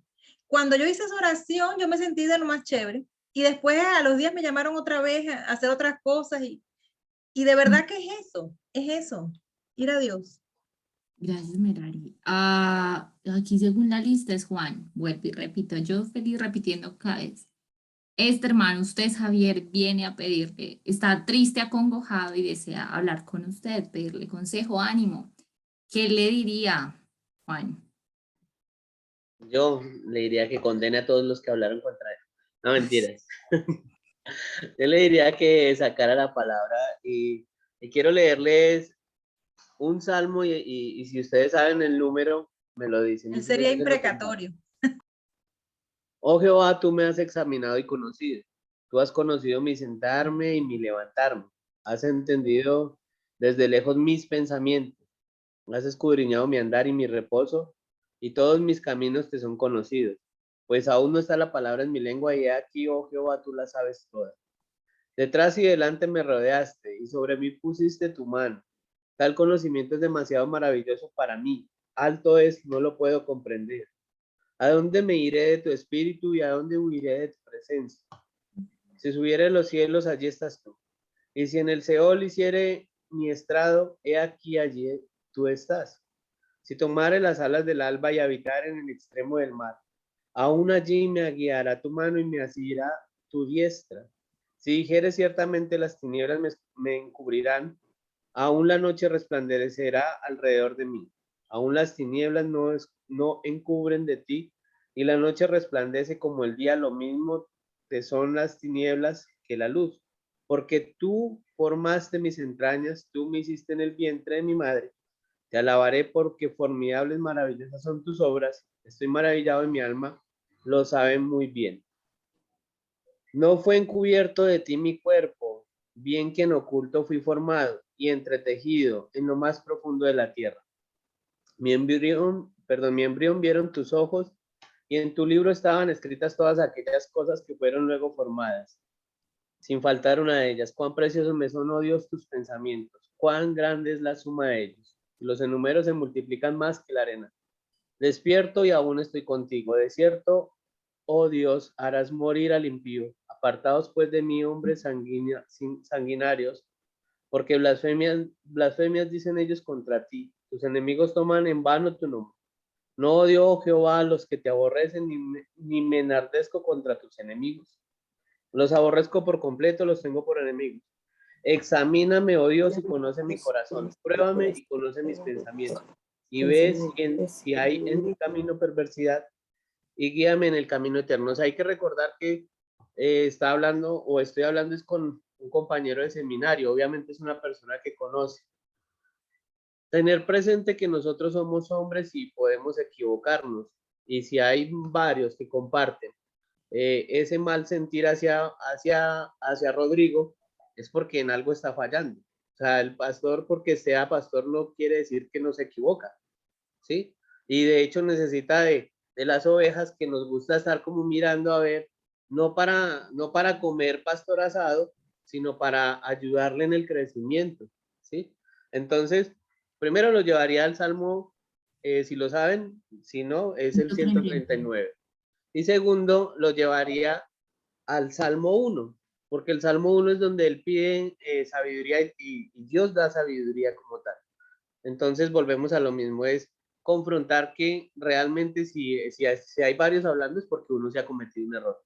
Cuando yo hice esa oración, yo me sentí de lo más chévere y después a los días me llamaron otra vez a hacer otras cosas y de verdad que es eso, ir a Dios. Gracias, Merari. Aquí según la lista es Juan. Vuelvo y repito, yo feliz repitiendo cada vez. Este hermano, usted Javier, viene a pedirle, está triste, acongojado y desea hablar con usted, pedirle consejo, ánimo. ¿Qué le diría, Juan? Yo le diría que condene a todos los que hablaron contra él. No, mentiras. Yo le diría que sacara la palabra y quiero leerles un salmo y si ustedes saben el número, me lo dicen. Él sería imprecatorio. Oh Jehová, tú me has examinado y conocido. Tú has conocido mi sentarme y mi levantarme. Has entendido desde lejos mis pensamientos. Has escudriñado mi andar y mi reposo, y todos mis caminos te son conocidos. Pues aún no está la palabra en mi lengua, y aquí, oh Jehová, tú la sabes toda. Detrás y delante me rodeaste, y sobre mí pusiste tu mano. Tal conocimiento es demasiado maravilloso para mí. Alto es, no lo puedo comprender. ¿A dónde me iré de tu espíritu y a dónde huiré de tu presencia? Si subiere a los cielos, allí estás tú. Y si en el Seol hiciere mi estrado, he aquí, allí tú estás. Si tomare las alas del alba y habitar en el extremo del mar, aún allí me guiará tu mano y me asirá tu diestra. Si dijere ciertamente las tinieblas me encubrirán, aún la noche resplandecerá alrededor de mí. Aún las tinieblas no encubren de ti, y la noche resplandece como el día, lo mismo te son las tinieblas que la luz. Porque tú formaste mis entrañas, tú me hiciste en el vientre de mi madre. Te alabaré porque formidables, maravillosas son tus obras. Estoy maravillado en mi alma, lo saben muy bien. No fue encubierto de ti mi cuerpo, bien que en oculto fui formado y entretejido en lo más profundo de la tierra. Mi embrión vieron tus ojos, y en tu libro estaban escritas todas aquellas cosas que fueron luego formadas, sin faltar una de ellas. Cuán preciosos me son, oh Dios, tus pensamientos, cuán grande es la suma de ellos. Los enumeros se multiplican más que la arena. Despierto y aún estoy contigo. De cierto, oh Dios, harás morir al impío. Apartaos pues de mí, hombres sanguinarios, porque blasfemias dicen ellos contra ti. tus enemigos toman en vano tu nombre. No odio, oh Jehová, a los que te aborrecen, ni me enardezco contra tus enemigos. Los aborrezco por completo, los tengo por enemigos. Examíname, oh Dios, y conoce mi corazón. Pruébame y conoce mis pensamientos. Y ve si hay en mi camino perversidad, y guíame en el camino eterno. O sea, hay que recordar que está hablando, o estoy hablando es con un compañero de seminario. Obviamente es una persona que conoce. Tener presente que nosotros somos hombres y podemos equivocarnos. Y si hay varios que comparten ese mal sentir hacia Rodrigo, es porque en algo está fallando. O sea, el pastor, porque sea pastor, no quiere decir que no se equivoca, ¿sí? Y de hecho necesita de las ovejas, que nos gusta estar como mirando a ver, no para comer pastor asado, sino para ayudarle en el crecimiento, ¿sí? Entonces, primero lo llevaría al Salmo, si lo saben, si no, es el 139. Y segundo, lo llevaría al Salmo 1, porque el Salmo 1 es donde él pide sabiduría y Dios da sabiduría como tal. Entonces volvemos a lo mismo, es confrontar que realmente si hay varios hablando es porque uno se ha cometido un error.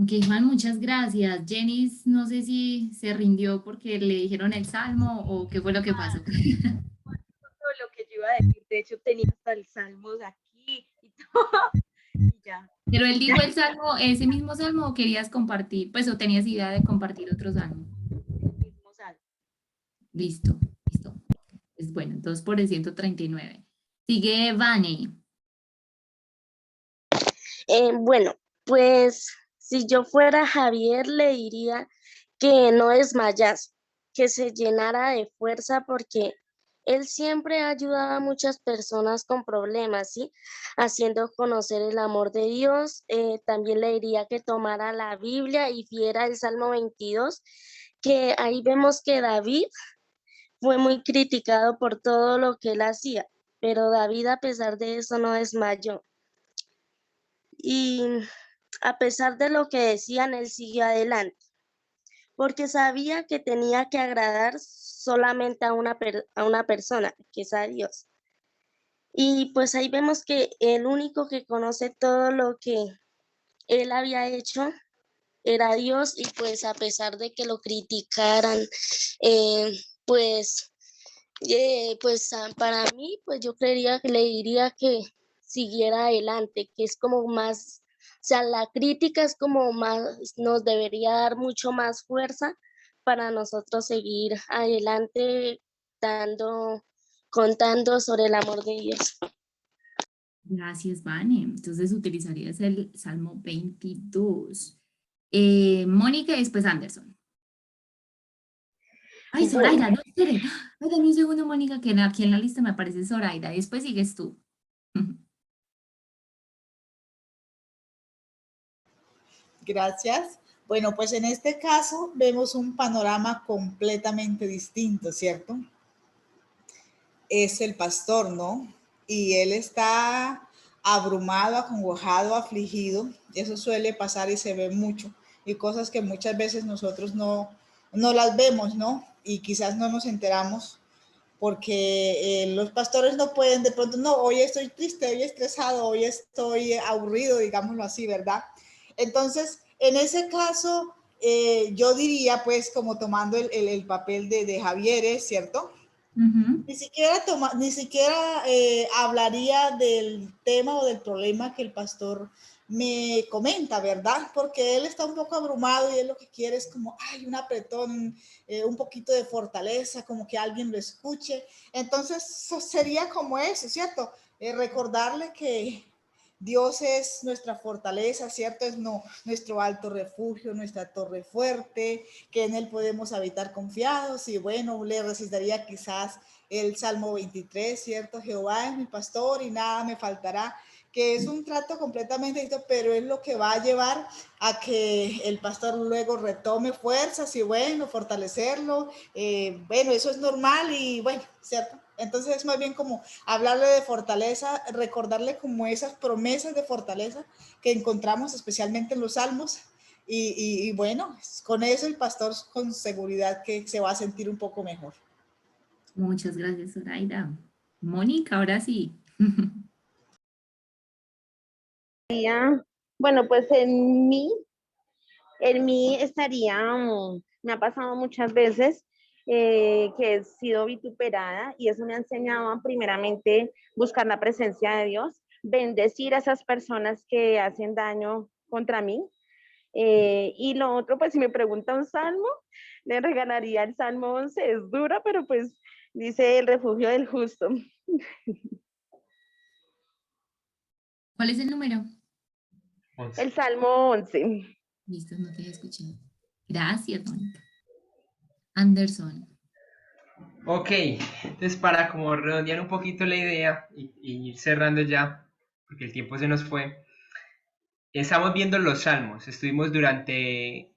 Ok, Juan, muchas gracias. Jenny, no sé si se rindió porque le dijeron el salmo o qué fue lo que pasó. Todo lo que yo iba a decir, de hecho tenía hasta el salmos aquí y todo, y ya. Pero él dijo el salmo, ese mismo salmo, o querías compartir, pues, o tenías idea de compartir otro salmo. El mismo salmo. Listo, listo. Es bueno, entonces por el 139. Sigue Vane. Bueno, pues si yo fuera Javier, le diría que no desmayase, que se llenara de fuerza porque él siempre ha ayudado a muchas personas con problemas, ¿sí? Haciendo conocer el amor de Dios. También le diría que tomara la Biblia y viera el Salmo 22, que ahí vemos que David fue muy criticado por todo lo que él hacía, pero David a pesar de eso no desmayó. Y a pesar de lo que decían, él siguió adelante, porque sabía que tenía que agradar solamente a una persona, que es a Dios. Y pues ahí vemos que el único que conoce todo lo que él había hecho era Dios, y pues a pesar de que lo criticaran, pues para mí, pues yo creería que le diría que siguiera adelante, que es como más, o sea, la crítica es como más, nos debería dar mucho más fuerza para nosotros seguir adelante contando sobre el amor de Dios. Gracias, Vane. Entonces utilizarías el Salmo 22. Mónica y después Anderson. Ay, Zoraida, no, espere. Ay, dame un segundo, Mónica, que aquí en la lista me aparece Zoraida y después sigues tú. Gracias. Bueno, pues en este caso vemos un panorama completamente distinto, ¿cierto? Es el pastor, ¿no? Y él está abrumado, acongojado, afligido. Eso suele pasar y se ve mucho. Y cosas que muchas veces nosotros no las vemos, ¿no? Y quizás no nos enteramos porque los pastores no pueden de pronto, no, hoy estoy triste, hoy estresado, hoy estoy aburrido, digámoslo así, ¿verdad? Entonces, en ese caso, yo diría, pues, como tomando el papel de Javier, ¿cierto? Ni siquiera hablaría del tema o del problema que el pastor me comenta, ¿verdad? Porque él está un poco abrumado y él lo que quiere es como, ay, un apretón, un poquito de fortaleza, como que alguien lo escuche. Entonces, sería como eso, ¿cierto? Recordarle que Dios es nuestra fortaleza, ¿cierto? Es nuestro alto refugio, nuestra torre fuerte, que en Él podemos habitar confiados. Y bueno, le recitaría quizás el Salmo 23, ¿cierto? Jehová es mi pastor y nada me faltará, que es un trato completamente distinto, pero es lo que va a llevar a que el pastor luego retome fuerzas y bueno, fortalecerlo. Bueno, eso es normal y bueno, ¿cierto? Entonces es más bien como hablarle de fortaleza, recordarle como esas promesas de fortaleza que encontramos especialmente en los salmos y bueno, con eso el pastor con seguridad que se va a sentir un poco mejor. Muchas gracias, Zoraida. Mónica, ahora sí. Bueno, pues en mí estaría, me ha pasado muchas veces que he sido vituperada y eso me ha enseñado a primeramente buscar la presencia de Dios, bendecir a esas personas que hacen daño contra mí. Y lo otro, pues si me pregunta un salmo, le regalaría el Salmo 11, es dura, pero pues dice el refugio del justo. ¿Cuál es el número? El Salmo 11. Listo, no te había escuchado. Gracias, Mónica. Anderson. Ok, entonces para como redondear un poquito la idea y ir cerrando ya, porque el tiempo se nos fue, estamos viendo los salmos, estuvimos durante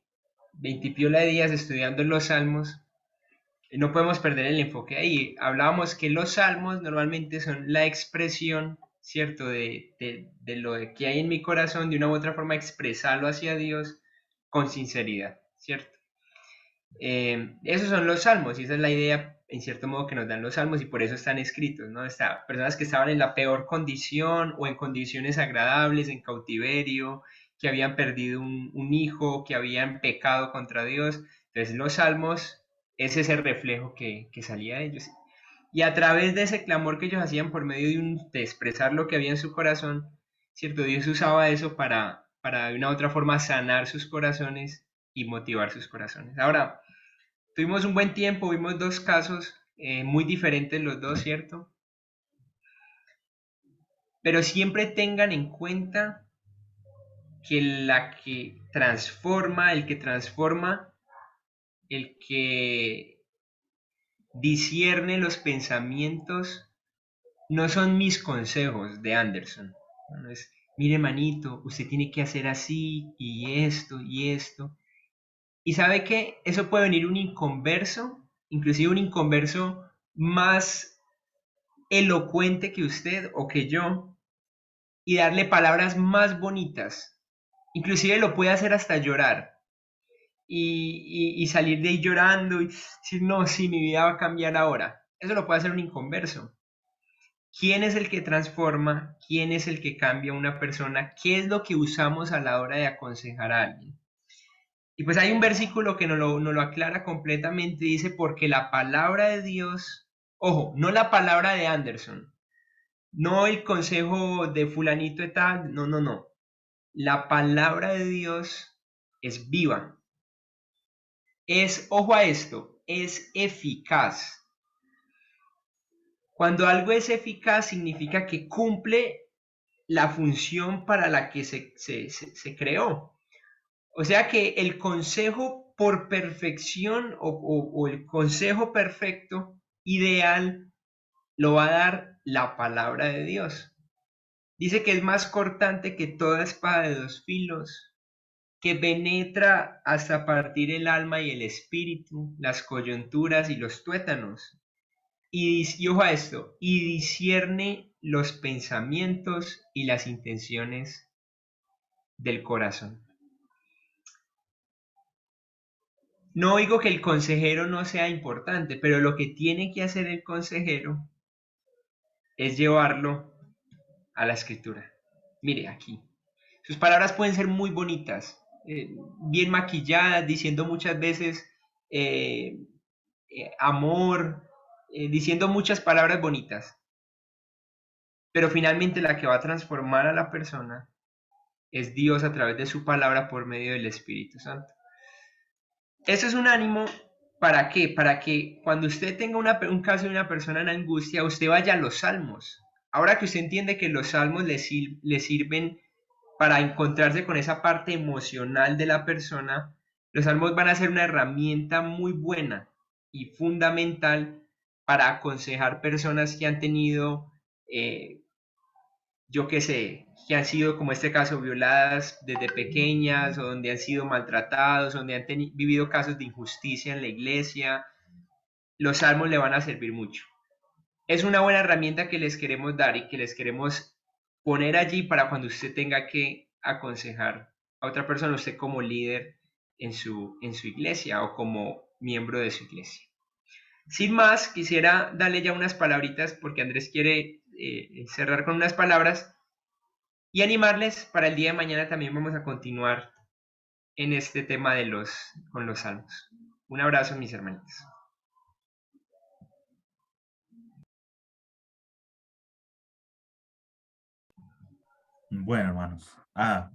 20 y piola de días estudiando los salmos, y no podemos perder el enfoque ahí. Hablábamos que los salmos normalmente son la expresión, ¿cierto?, de lo que hay en mi corazón, de una u otra forma expresarlo hacia Dios con sinceridad, ¿cierto? Esos son los salmos y esa es la idea en cierto modo que nos dan los salmos y por eso están escritos, ¿no? Personas que estaban en la peor condición o en condiciones agradables, en cautiverio, que habían perdido un hijo, que habían pecado contra Dios. Entonces los salmos es ese reflejo que salía de ellos. Y a través de ese clamor que ellos hacían por medio de expresar lo que había en su corazón, ¿cierto? Dios usaba eso para de una u otra forma sanar sus corazones y motivar sus corazones. Ahora, tuvimos un buen tiempo, vimos dos casos muy diferentes los dos, ¿cierto? Pero siempre tengan en cuenta que el que transforma, el que discierne los pensamientos, no son mis consejos de Anderson. No es, mire manito, usted tiene que hacer así y esto y esto. Y sabe que eso puede venir un inconverso, inclusive un inconverso más elocuente que usted o que yo, y darle palabras más bonitas. Inclusive lo puede hacer hasta llorar. Y salir de ahí llorando y decir, no, sí, mi vida va a cambiar ahora. Eso lo puede hacer un inconverso. ¿Quién es el que transforma? ¿Quién es el que cambia a una persona? ¿Qué es lo que usamos a la hora de aconsejar a alguien? Y pues hay un versículo que nos lo aclara completamente, dice, porque la palabra de Dios, ojo, no la palabra de Anderson, no el consejo de fulanito de tal, no, no, no. La palabra de Dios es viva. Es, ojo a esto, es eficaz. Cuando algo es eficaz significa que cumple la función para la que se creó. O sea que el consejo por perfección o el consejo perfecto, ideal, lo va a dar la palabra de Dios. Dice que es más cortante que toda espada de dos filos, que penetra hasta partir el alma y el espíritu, las coyunturas y los tuétanos. Y ojo a esto, y discierne los pensamientos y las intenciones del corazón. No digo que el consejero no sea importante, pero lo que tiene que hacer el consejero es llevarlo a la escritura. Mire aquí. Sus palabras pueden ser muy bonitas, bien maquilladas, diciendo muchas veces amor, diciendo muchas palabras bonitas. Pero finalmente la que va a transformar a la persona es Dios a través de su palabra por medio del Espíritu Santo. Eso es un ánimo, ¿para qué? Para que cuando usted tenga un caso de una persona en angustia, usted vaya a los salmos. Ahora que usted entiende que los salmos le sirven para encontrarse con esa parte emocional de la persona, los salmos van a ser una herramienta muy buena y fundamental para aconsejar personas que han tenido, yo qué sé, que han sido, como este caso, violadas desde pequeñas o donde han sido maltratados, donde han vivido casos de injusticia en la iglesia. Los salmos le van a servir mucho. Es una buena herramienta que les queremos dar y que les queremos poner allí para cuando usted tenga que aconsejar a otra persona, usted como líder en su iglesia o como miembro de su iglesia. Sin más, quisiera darle ya unas palabritas porque Andrés quiere cerrar con unas palabras y animarles para el día de mañana. También vamos a continuar en este tema con los salmos. Un abrazo, mis hermanitos. Bueno, hermanos. Ah,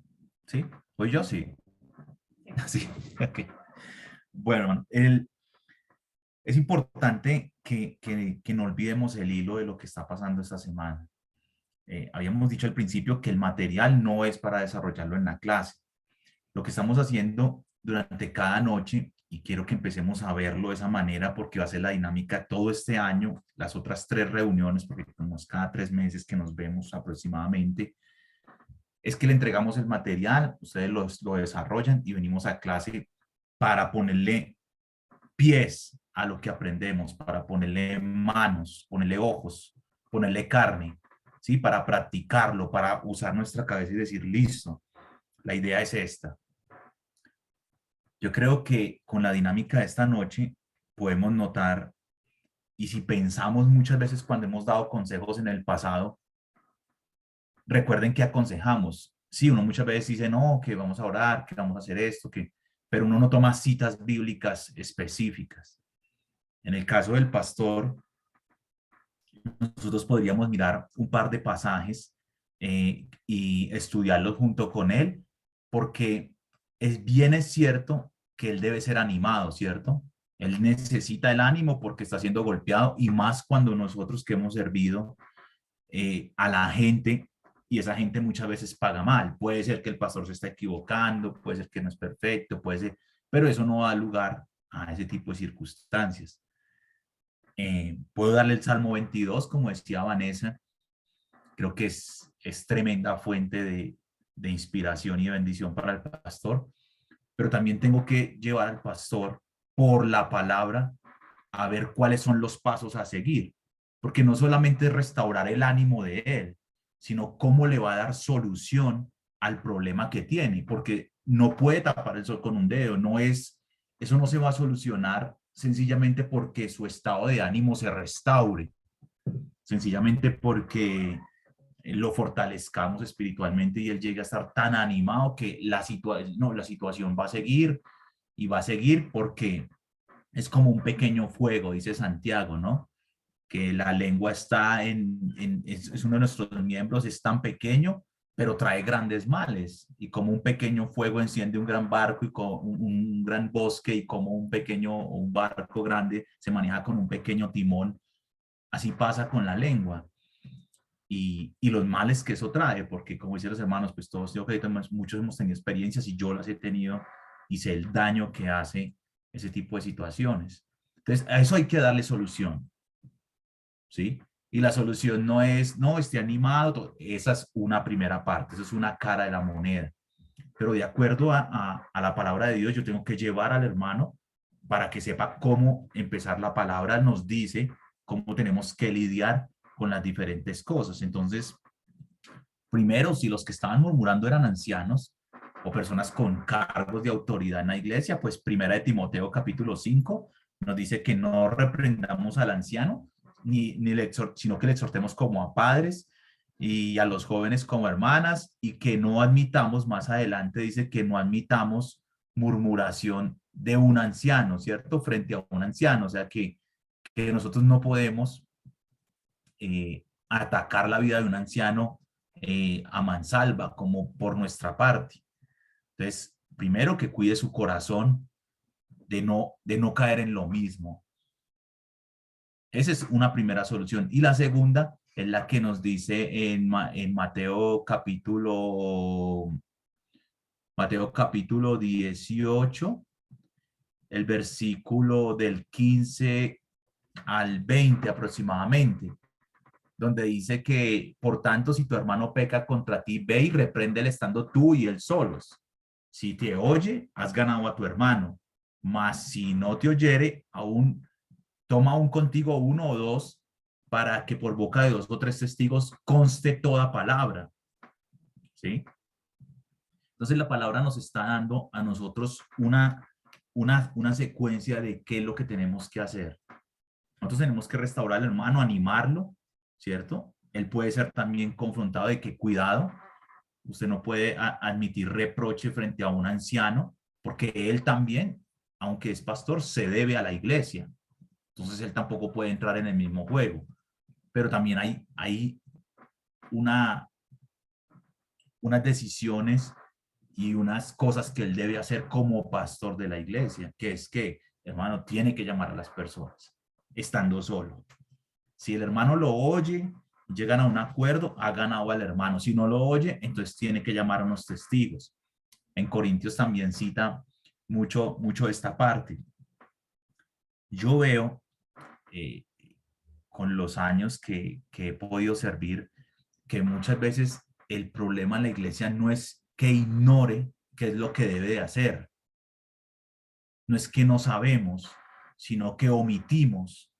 ¿sí? ¿Pues yo? Sí. Sí, ok. Bueno, hermano, es importante que no olvidemos el hilo de lo que está pasando esta semana. Habíamos dicho al principio que el material no es para desarrollarlo en la clase. Lo que estamos haciendo durante cada noche, y quiero que empecemos a verlo de esa manera porque va a ser la dinámica todo este año, las otras 3 reuniones, porque tenemos cada 3 meses que nos vemos aproximadamente, es que le entregamos el material, ustedes lo desarrollan y venimos a clase para ponerle pies a lo que aprendemos, para ponerle manos, ponerle ojos, ponerle carne, ¿sí? Para practicarlo, para usar nuestra cabeza y decir, listo, la idea es esta. Yo creo que con la dinámica de esta noche podemos notar, y si pensamos muchas veces cuando hemos dado consejos en el pasado, recuerden que aconsejamos. Sí, uno muchas veces dice, no, que vamos a orar, que vamos a hacer esto, pero uno no toma citas bíblicas específicas. En el caso del pastor, nosotros podríamos mirar un par de pasajes y estudiarlos junto con él, porque es cierto que él debe ser animado, ¿cierto? Él necesita el ánimo porque está siendo golpeado, y más cuando nosotros que hemos servido a la gente, y esa gente muchas veces paga mal. Puede ser que el pastor se está equivocando, puede ser que no es perfecto, puede ser, pero eso no da lugar a ese tipo de circunstancias. Puedo darle el Salmo 22, como decía Vanessa. Creo que es tremenda fuente de inspiración y de bendición para el pastor, pero también tengo que llevar al pastor por la palabra a ver cuáles son los pasos a seguir, porque no solamente es restaurar el ánimo de él, sino cómo le va a dar solución al problema que tiene, porque no puede tapar el sol con un dedo, eso no se va a solucionar sencillamente porque su estado de ánimo se restaure, sencillamente porque lo fortalezcamos espiritualmente y él llegue a estar tan animado que la situación va a seguir, y va a seguir porque es como un pequeño fuego, dice Santiago, ¿no? Que la lengua está es uno de nuestros miembros, es tan pequeño, pero trae grandes males, y como un pequeño fuego enciende un gran barco y con un gran bosque, y como un barco grande se maneja con un pequeño timón, así pasa con la lengua. Y los males que eso trae, porque como dicen los hermanos, pues todos, yo creo que muchos hemos tenido experiencias y yo las he tenido y sé el daño que hace ese tipo de situaciones. Entonces, a eso hay que darle solución, ¿sí? Y la solución no es, no, esté animado, esa es una primera parte, esa es una cara de la moneda. Pero de acuerdo a la palabra de Dios, yo tengo que llevar al hermano para que sepa cómo empezar. La palabra nos dice cómo tenemos que lidiar con las diferentes cosas. Entonces, primero, si los que estaban murmurando eran ancianos o personas con cargos de autoridad en la iglesia, pues primera de Timoteo capítulo 5 nos dice que no reprendamos al anciano, sino que le exhortemos como a padres, y a los jóvenes como hermanas, y que no admitamos, más adelante dice que no admitamos murmuración de un anciano, ¿cierto? Frente a un anciano, o sea que nosotros no podemos atacar la vida de un anciano a mansalva, como por nuestra parte. Entonces, primero que cuide su corazón de no caer en lo mismo. Esa es una primera solución. Y la segunda es la que nos dice en Mateo capítulo 18, el versículo del 15 al 20 aproximadamente, donde dice que, por tanto, si tu hermano peca contra ti, ve y repréndele estando tú y él solos. Si te oye, has ganado a tu hermano. Mas si no te oyere, toma aún contigo 1 o 2, para que por boca de 2 o 3 testigos conste toda palabra. ¿Sí? Entonces la palabra nos está dando a nosotros una secuencia de qué es lo que tenemos que hacer. Nosotros tenemos que restaurar al hermano, animarlo, ¿cierto? Él puede ser también confrontado de que cuidado, usted no puede admitir reproche frente a un anciano, porque él también, aunque es pastor, se debe a la iglesia. Entonces él tampoco puede entrar en el mismo juego. Pero también hay unas decisiones y unas cosas que él debe hacer como pastor de la iglesia, que es que, hermano, tiene que llamar a las personas, estando solo. Si el hermano lo oye, llegan a un acuerdo, ha ganado al hermano. Si no lo oye, entonces tiene que llamar a unos testigos. En Corintios también cita mucho esta parte. Yo veo, con los años que he podido servir, que muchas veces el problema en la iglesia no es que ignore qué es lo que debe de hacer. No es que no sabemos, sino que omitimos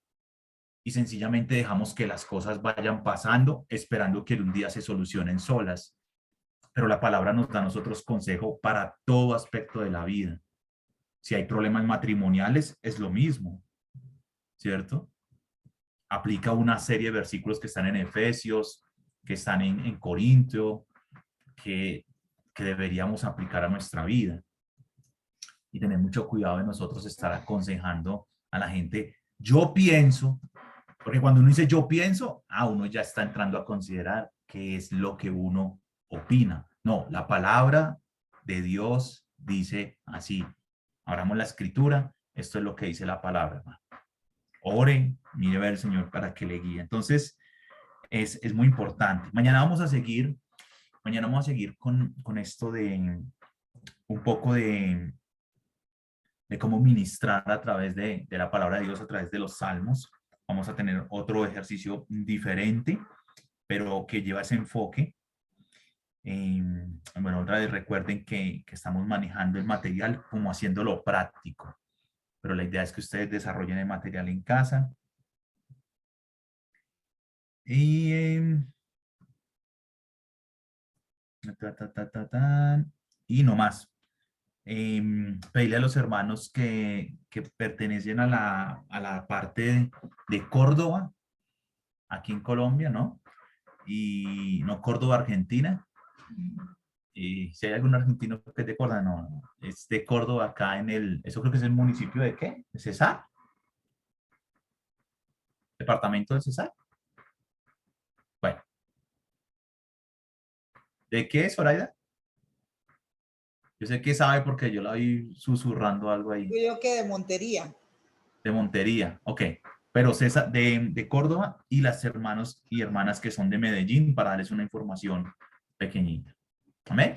y sencillamente dejamos que las cosas vayan pasando, esperando que un día se solucionen solas. Pero la palabra nos da a nosotros consejo para todo aspecto de la vida. Si hay problemas matrimoniales, es lo mismo, ¿cierto? Aplica una serie de versículos que están en Efesios, que están en Corintio, que deberíamos aplicar a nuestra vida. Y tener mucho cuidado de nosotros estar aconsejando a la gente. Yo pienso, porque cuando uno dice yo pienso, uno ya está entrando a considerar qué es lo que uno opina. No, la palabra de Dios dice así. Abramos la escritura, esto es lo que dice la palabra, hermano. Ore, mire a ver al Señor para que le guíe. Entonces, es muy importante. Mañana vamos a seguir con esto de un poco de cómo ministrar a través de la palabra de Dios, a través de los salmos. Vamos a tener otro ejercicio diferente, pero que lleva ese enfoque. Bueno, otra vez recuerden que estamos manejando el material como haciéndolo práctico, pero la idea es que ustedes desarrollen el material en casa. Y y no más. Pedirle a los hermanos que pertenecen a la parte de Córdoba, aquí en Colombia, ¿no? Y no Córdoba, Argentina. Y si hay algún argentino que es de Córdoba, no, es de Córdoba acá eso creo que es el municipio de ¿qué? ¿De Cesar? ¿Departamento de Cesar? Bueno. ¿De qué es, Zoraida? Yo sé que sabe porque yo la vi susurrando algo ahí. Yo que de Montería. De Montería, ok. Pero César, de Córdoba, y las hermanos y hermanas que son de Medellín, para darles una información pequeñita. ¿Amén?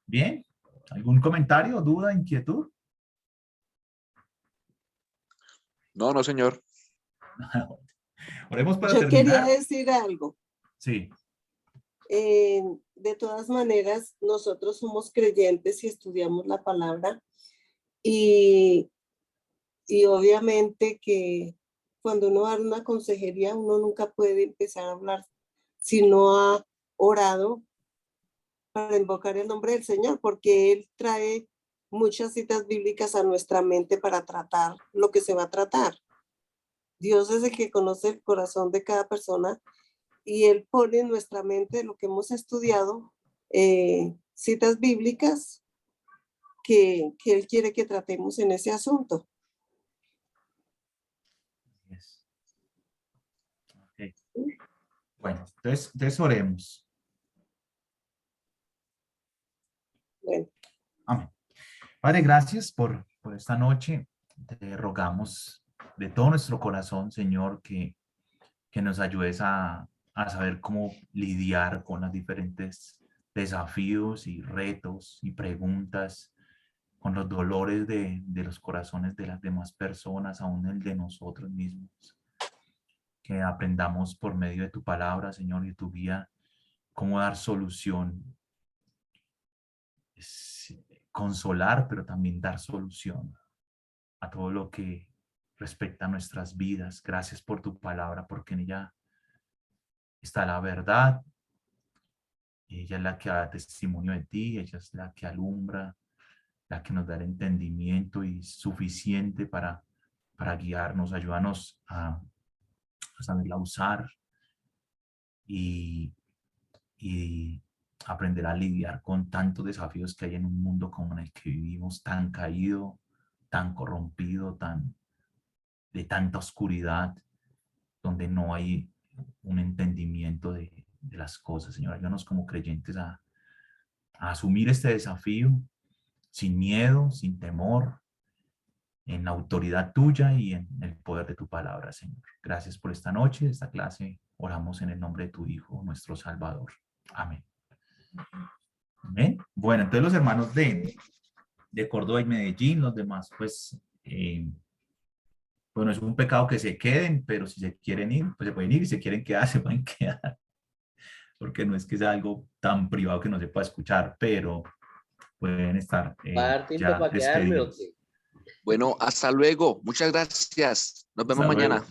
Bien. ¿Algún comentario, duda, inquietud? No, señor. Oremos para Yo terminar. quería decir algo. Sí. De todas maneras, nosotros somos creyentes y estudiamos la palabra y obviamente que cuando uno da una consejería, uno nunca puede empezar a hablar si no ha orado para invocar el nombre del Señor, porque Él trae muchas citas bíblicas a nuestra mente para tratar lo que se va a tratar. Dios es el que conoce el corazón de cada persona y Él pone en nuestra mente lo que hemos estudiado, citas bíblicas que Él quiere que tratemos en ese asunto. Okay. Bueno, entonces oremos. Bueno. Amén. Padre, gracias por esta noche. Te rogamos de todo nuestro corazón, Señor, que nos ayudes a saber cómo lidiar con los diferentes desafíos y retos y preguntas, con los dolores de los corazones de las demás personas, aún el de nosotros mismos. Que aprendamos por medio de tu palabra, Señor, y tu guía, cómo dar solución. Consolar, pero también dar solución a todo lo que respecta a nuestras vidas. Gracias por tu palabra, porque en ella está la verdad. Ella es la que da testimonio de ti, ella es la que alumbra la que nos da el entendimiento y suficiente para guiarnos. Ayúdanos a saberla usar y aprender a lidiar con tantos desafíos que hay en un mundo como en el que vivimos, tan caído, tan corrompido, de tanta oscuridad, donde no hay un entendimiento de las cosas. Señor, ayúdanos como creyentes a asumir este desafío sin miedo, sin temor, en la autoridad tuya y en el poder de tu palabra, Señor. Gracias por esta noche, esta clase. Oramos en el nombre de tu Hijo, nuestro Salvador. Amén. Amén. Bueno, entonces los hermanos de Córdoba y Medellín, los demás, pues, bueno, es un pecado que se queden, pero si se quieren ir, pues se pueden ir, y si se quieren quedar, se pueden quedar. Porque no es que sea algo tan privado que no se pueda escuchar, pero pueden estar ya despedidos. Bueno, hasta luego. Muchas gracias. Nos vemos mañana.